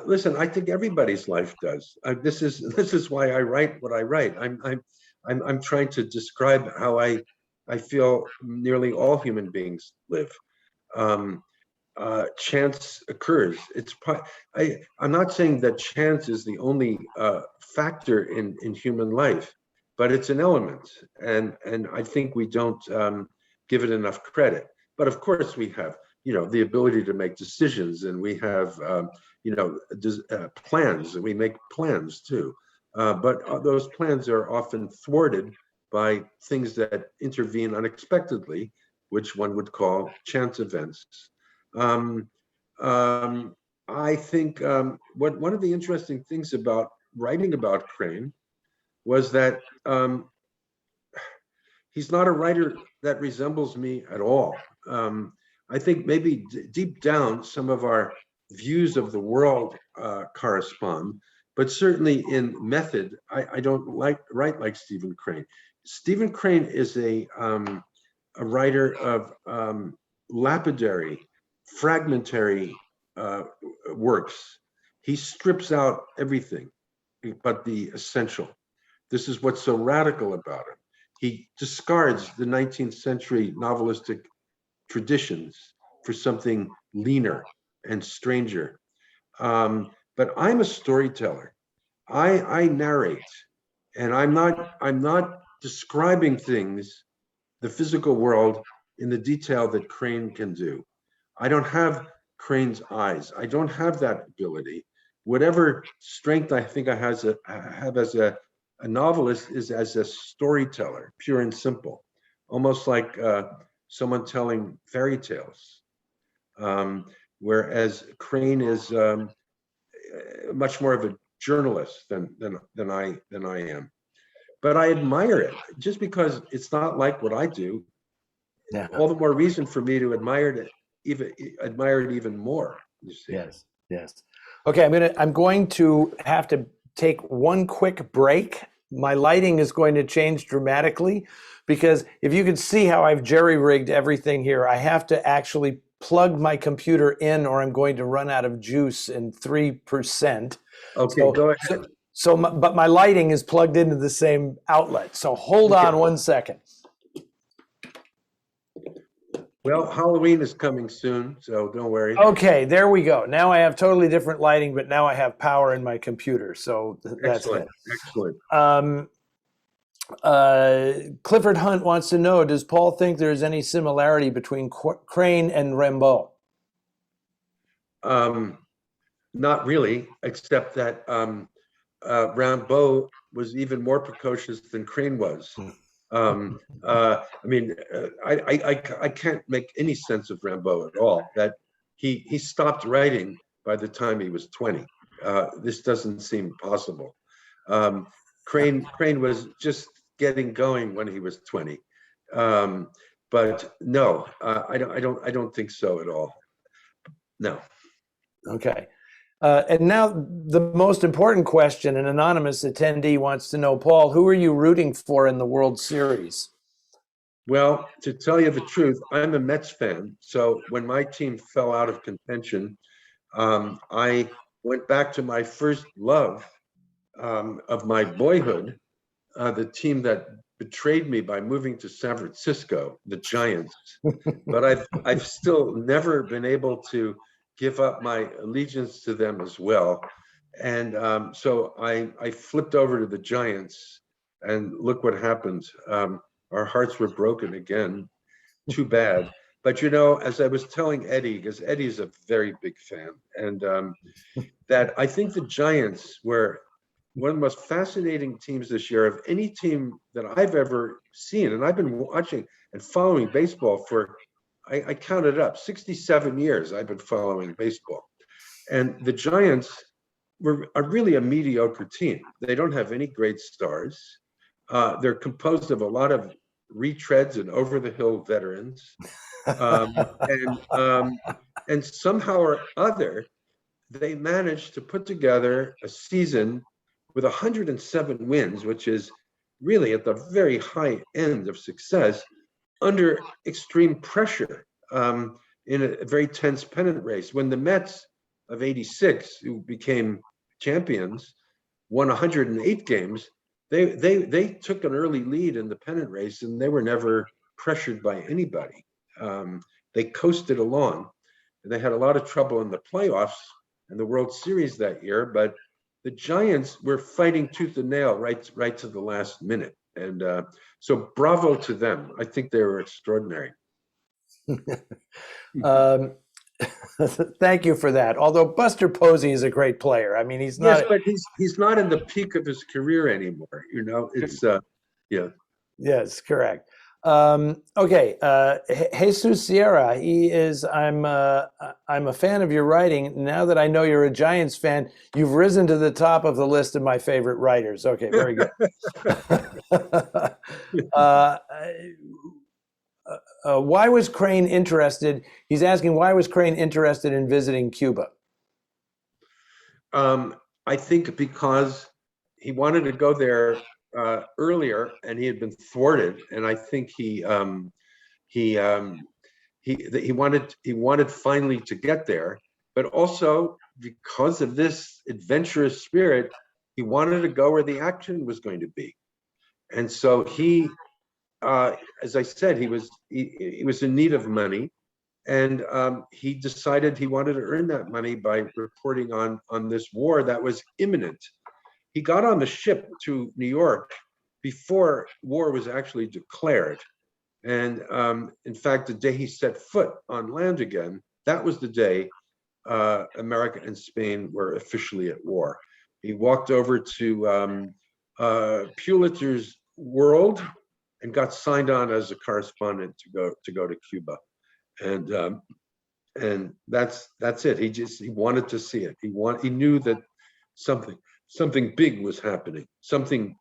Listen, I think everybody's life does. This is why I write what I write. I'm trying to describe how I feel nearly all human beings live. Chance occurs. I'm not saying that chance is the only factor in human life, but it's an element, and I think we don't give it enough credit. But of course, we have the ability to make decisions, and we have plans, and we make plans too. But those plans are often thwarted by things that intervene unexpectedly, which one would call chance events. I think one of the interesting things about writing about Crane was that he's not a writer that resembles me at all. I think maybe deep down, some of our views of the world correspond, but certainly in method, I don't write like Stephen Crane. Stephen Crane is a writer of lapidary, fragmentary works. He strips out everything but the essential. This is what's so radical about him. He discards the 19th century novelistic traditions for something leaner and stranger. But I'm a storyteller. I narrate, and I'm not describing things, the physical world, in the detail that Crane can do. I don't have Crane's eyes. I don't have that ability. Whatever strength I think I have as a novelist is as a storyteller, pure and simple, almost like someone telling fairy tales. Whereas Crane is much more of a journalist than I am. But I admire it just because it's not like what I do. Yeah. All the more reason for me to admire it even more. You see. Yes. Okay, I'm going to have to take one quick break. My lighting is going to change dramatically, because if you could see how I've jerry-rigged everything here, I have to actually plug my computer in, or I'm going to run out of juice in 3%. Okay, go ahead. But my lighting is plugged into the same outlet. So hold on 1 second. Well, Halloween is coming soon, so don't worry. Okay, there we go. Now I have totally different lighting, but now I have power in my computer. So that's Excellent. it. Excellent. Clifford Hunt wants to know, does Paul think there's any similarity between Crane and Rimbaud? Not really, except that Rimbaud was even more precocious than Crane was. I can't make any sense of Rimbaud at all. That he stopped writing by the time he was 20. This doesn't seem possible. Crane was just getting going when he was 20. But no, I don't think so at all. No. Okay. And now the most important question, an anonymous attendee wants to know, Paul, who are you rooting for in the World Series? Well, to tell you the truth, I'm a Mets fan. So when my team fell out of contention, I went back to my first love of my boyhood, the team that betrayed me by moving to San Francisco, the Giants. But I've still never been able to give up my allegiance to them as well. And so I flipped over to the Giants, and look what happened. Our hearts were broken again. Too bad. But you know, as I was telling Eddie, because Eddie's a very big fan, and that I think the Giants were one of the most fascinating teams this year of any team that I've ever seen. And I've been watching and following baseball for, I counted up, 67 years I've been following baseball. And the Giants are really a mediocre team. They don't have any great stars. They're composed of a lot of retreads and over-the-hill veterans. Um, and somehow or other, they managed to put together a season with 107 wins, which is really at the very high end of success under extreme pressure in a very tense pennant race. When the Mets of '86, who became champions, won 108 games, they took an early lead in the pennant race, and they were never pressured by anybody. They coasted along, and they had a lot of trouble in the playoffs and the World Series that year, but the Giants were fighting tooth and nail right to the last minute. And so bravo to them. I think they were extraordinary. Thank you for that. Although Buster Posey is a great player. I mean, he's not. Yes, but he's not in the peak of his career anymore. You know, it's yeah. Yes, correct. Okay, Jesus Sierra. He is. I'm a fan of your writing. Now that I know you're a Giants fan, you've risen to the top of the list of my favorite writers. Okay, very good. Why was Crane interested? He's asking, why was Crane interested in visiting Cuba? I think because he wanted to go there earlier, and he had been thwarted. And I think he wanted finally to get there, but also because of this adventurous spirit, he wanted to go where the action was going to be. And so he, as I said, he was in need of money, and he decided he wanted to earn that money by reporting on this war that was imminent. He got on the ship to New York before war was actually declared. And in fact, the day he set foot on land again, that was the day America and Spain were officially at war. He walked over to Pulitzer's World and got signed on as a correspondent to go to Cuba. And that's it. He wanted to see it. He knew that something big was happening, something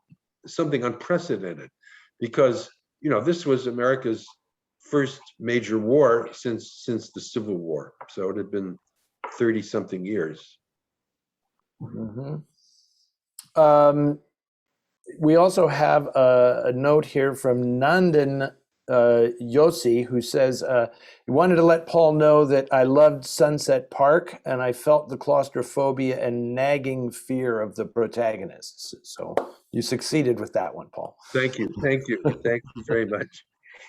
unprecedented, because this was America's first major war since the Civil War. So it had been 30-something years. Mm-hmm. We also have a note here from Nandan Yossi, who says, he wanted to let Paul know that I loved Sunset Park and I felt the claustrophobia and nagging fear of the protagonists. So you succeeded with that one, Paul. Thank you very much.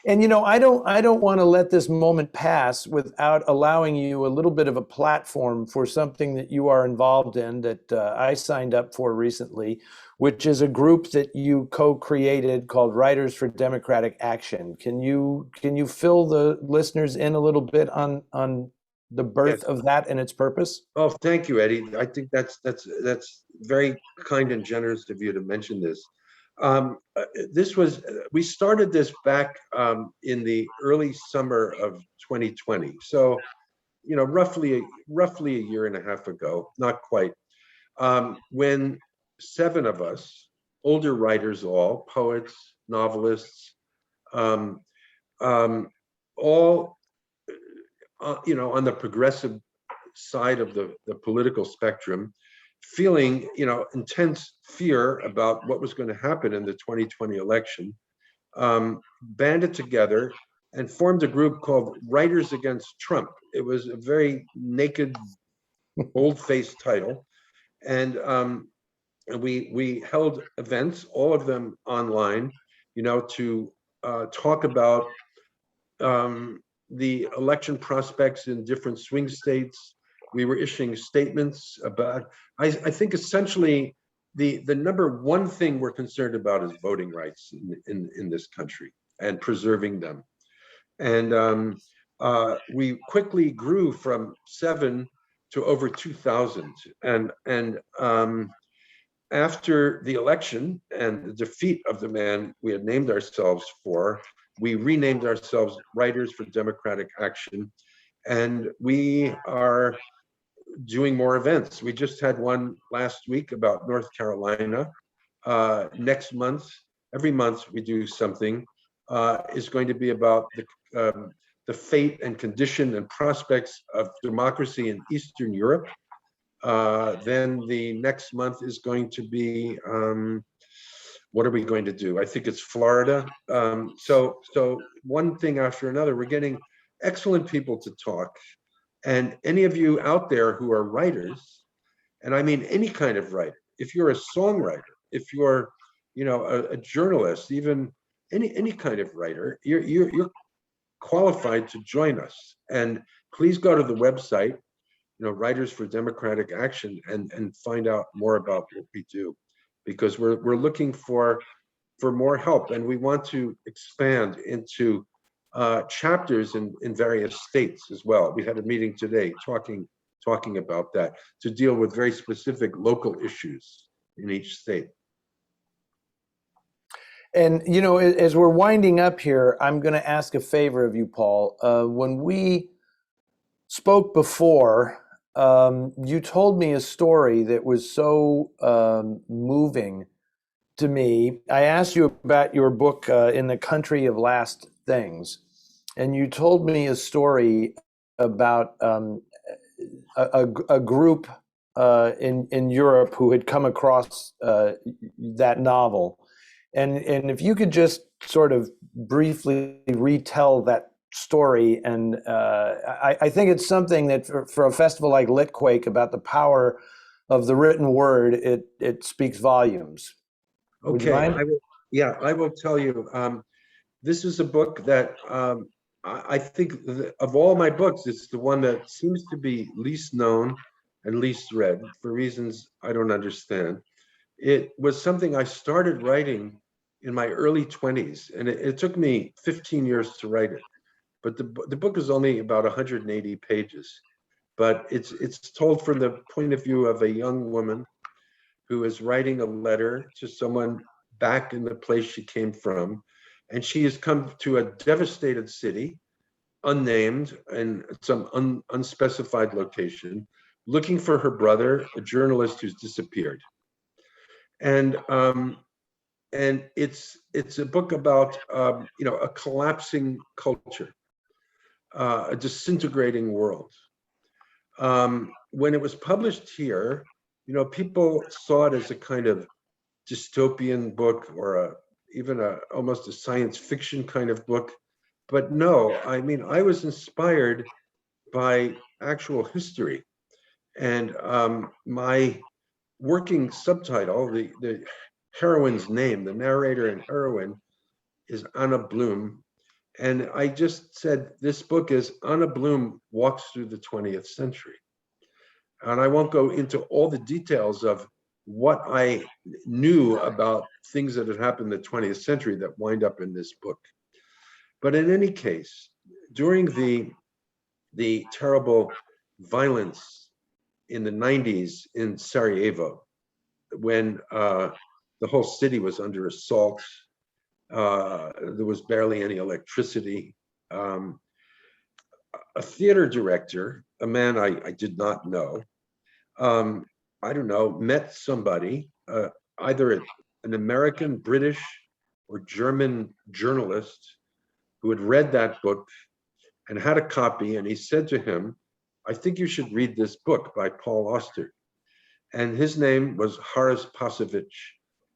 And I don't want to let this moment pass without allowing you a little bit of a platform for something that you are involved in that I signed up for recently, which is a group that you co-created called Writers for Democratic Action. Can you fill the listeners in a little bit on the birth of that and its purpose? Oh, thank you, Eddie. I think that's very kind and generous of you to mention this. We started this back in the early summer of 2020. So, roughly a year and a half ago, not quite, when 7 of us, older writers, all poets, novelists, all, on the progressive side of the political spectrum, feeling, intense fear about what was going to happen in the 2020 election, banded together and formed a group called Writers Against Trump. It was a very naked, bold-faced title. And we held events, all of them online, to talk about the election prospects in different swing states. We were issuing statements about, I think essentially the number one thing we're concerned about is voting rights in this country and preserving them. And we quickly grew from 7 to over 2,000. And after the election and the defeat of the man we had named ourselves for, we renamed ourselves Writers for Democratic Action. And we are doing more events. We just had one last week about North Carolina. Next month, every month we do something, is going to be about the fate and condition and prospects of democracy in Eastern Europe. Then the next month is going to be, what are we going to do? I think it's Florida. So one thing after another, we're getting excellent people to talk. And any of you out there who are writers, and I mean any kind of writer, if you're a songwriter, if you're, a journalist, even any kind of writer, you're qualified to join us. And please go to the website, Writers for Democratic Action, and find out more about what we do, because we're looking for more help, and we want to expand into chapters in various states as well. We had a meeting today talking about that, to deal with very specific local issues in each state. And, as we're winding up here, I'm going to ask a favor of you, Paul. When we spoke before, you told me a story that was so moving to me. I asked you about your book, In the Country of Last Things, and you told me a story about a group in Europe who had come across that novel. And if you could just sort of briefly retell that story, and I think it's something that for a festival like Litquake, about the power of the written word, it speaks volumes. Would you Okay, mind? I will tell you. This is a book that I think of all my books, it's the one that seems to be least known and least read for reasons I don't understand. It was something I started writing in my early 20s, and it took me 15 years to write it. But the book is only about 180 pages, but it's told from the point of view of a young woman who is writing a letter to someone back in the place she came from, and she has come to a devastated city, unnamed, and some unspecified location, looking for her brother, a journalist who's disappeared. And it's a book about a collapsing culture, a disintegrating world. When it was published here, people saw it as a kind of dystopian book, or even almost a science fiction kind of book. But no, I mean, I was inspired by actual history. And my working subtitle, the heroine's name, the narrator and heroine, is Anna Bloom. And I just said, this book is Anna Bloom walks through the 20th century. And I won't go into all the details of what I knew about things that had happened in the 20th century that wind up in this book. But in any case, during the terrible violence in the 90s in Sarajevo, when the whole city was under assault, there was barely any electricity. A theater director, a man I did not know, I don't know, met somebody, either an American, British, or German journalist who had read that book and had a copy, and he said to him, I think you should read this book by Paul Auster. And his name was Horace Pasovich.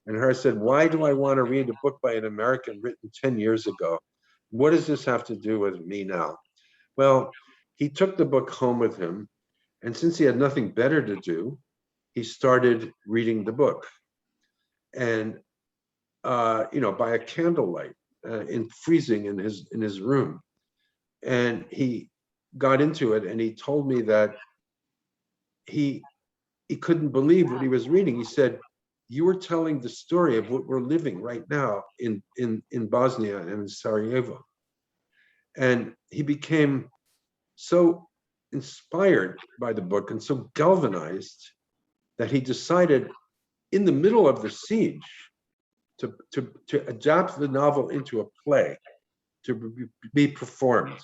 And Horace said, why do I want to read a book by an American written 10 years ago? What does this have to do with me now? Well, he took the book home with him, and since he had nothing better to do, he started reading the book. And by a candlelight, in freezing in his room. And he got into it, and he told me that he couldn't believe what he was reading. He said, you were telling the story of what we're living right now in Bosnia and in Sarajevo. And he became so inspired by the book and so galvanized that he decided in the middle of the siege to adapt the novel into a play to be performed.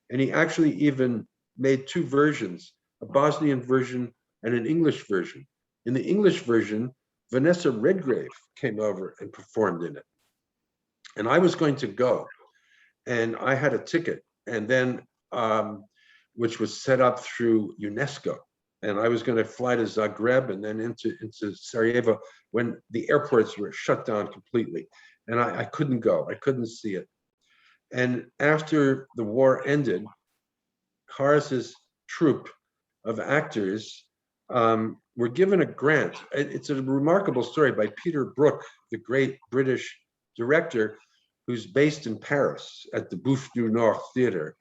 And he actually even made two versions, a Bosnian version and an English version. In the English version, Vanessa Redgrave came over and performed in it. And I was going to go, and I had a ticket, and then which was set up through UNESCO. And I was going to fly to Zagreb and then into Sarajevo when the airports were shut down completely. And I couldn't go, I couldn't see it. And after the war ended, Harris's troupe of actors were given a grant. It's a remarkable story by Peter Brook, the great British director, who's based in Paris at the Bouffe du Nord Theater.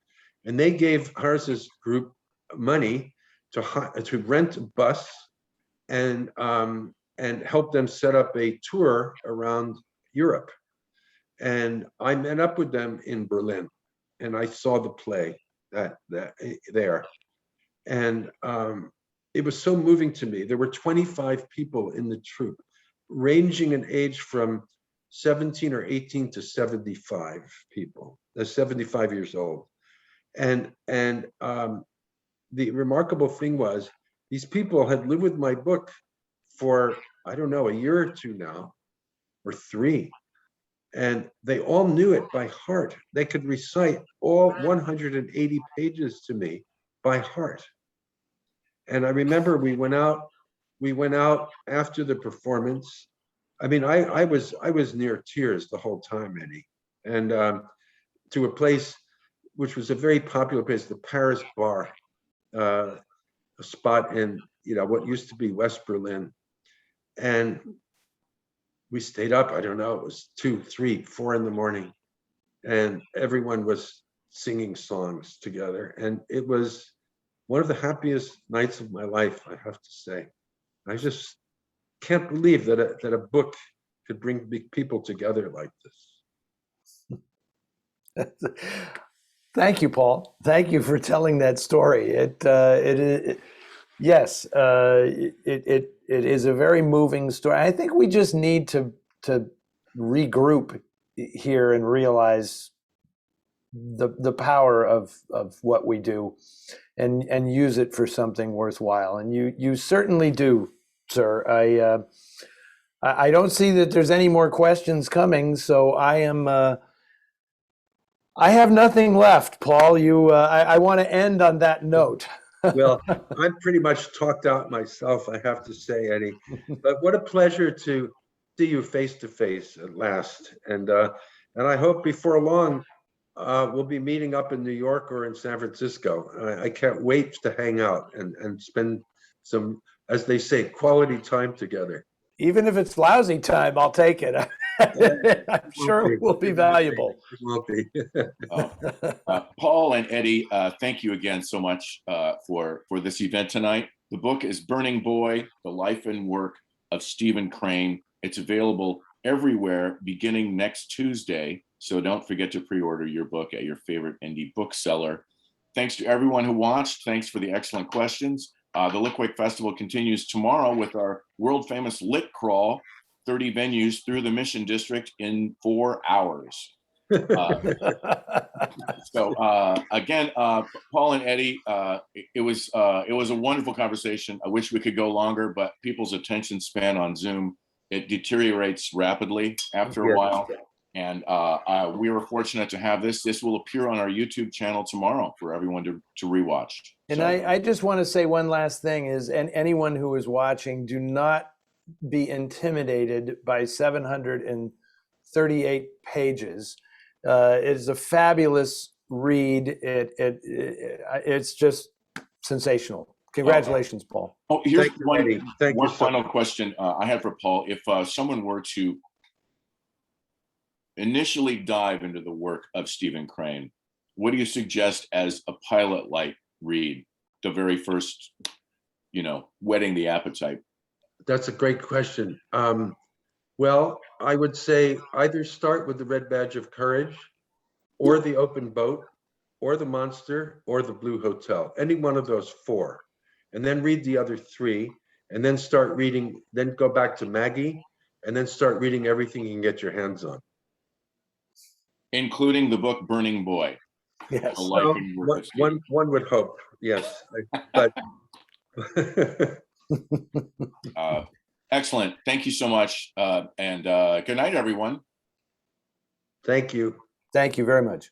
And they gave Harris's group money to rent a bus and help them set up a tour around Europe. And I met up with them in Berlin, and I saw the play there. And it was so moving to me. There were 25 people in the troupe, ranging in age from 17 or 18 to 75 people. They're 75 years old. And the remarkable thing was, these people had lived with my book for, I don't know, a year or two now, or three. And they all knew it by heart. They could recite all 180 pages to me by heart. And I remember we went out after the performance. I mean, I was near tears the whole time, Eddie. And to a place which was a very popular place, the Paris Bar, a spot in what used to be West Berlin. And we stayed up, I don't know, it was 2, 3, 4 in the morning. And everyone was singing songs together. And it was one of the happiest nights of my life, I have to say. I just can't believe that a book could bring people together like this. Thank you, Paul. Thank you for telling that story. Yes, it is a very moving story. I think we just need to regroup here and realize the power of what we do, and use it for something worthwhile. And you certainly do, sir. I don't see that there's any more questions coming, so I have nothing left, Paul. I want to end on that note. Well, I'm pretty much talked out myself, I have to say, Eddie. But what a pleasure to see you face to face at last. And I hope before long we'll be meeting up in New York or in San Francisco. I can't wait to hang out and spend some, as they say, quality time together. Even if it's lousy time, I'll take it. I'm sure it will be valuable. It will be. Paul and Eddie, thank you again so much for this event tonight. The book is Burning Boy, The Life and Work of Stephen Crane. It's available everywhere beginning next Tuesday. So don't forget to pre-order your book at your favorite indie bookseller. Thanks to everyone who watched. Thanks for the excellent questions. The Litquake Festival continues tomorrow with our world famous Lit Crawl, 30 venues through the Mission District in 4 hours. So again, Paul and Eddie, it was a wonderful conversation. I wish we could go longer, but people's attention span on Zoom, it deteriorates rapidly after a while. And we were fortunate to have this. This will appear on our YouTube channel tomorrow for everyone to rewatch. And I just want to say one last thing is, and anyone who is watching, do not be intimidated by 738 pages. It is a fabulous read. It's just sensational. Congratulations, Paul. Oh, here's one final question I had for Paul. If someone were to initially dive into the work of Stephen Crane, what do you suggest as a pilot light read? The very first, whetting the appetite. That's a great question. Well, I would say either start with The Red Badge of Courage or The Open Boat, or The Monster or The Blue Hotel, any one of those four, and then read the other three, and then start reading, then go back to Maggie, and then start reading everything you can get your hands on. Including the book Burning Boy. Yes. A life Well, and work of Steve. one would hope, yes, but Excellent. Thank you so much. And good night, everyone. thank you. Thank you very much.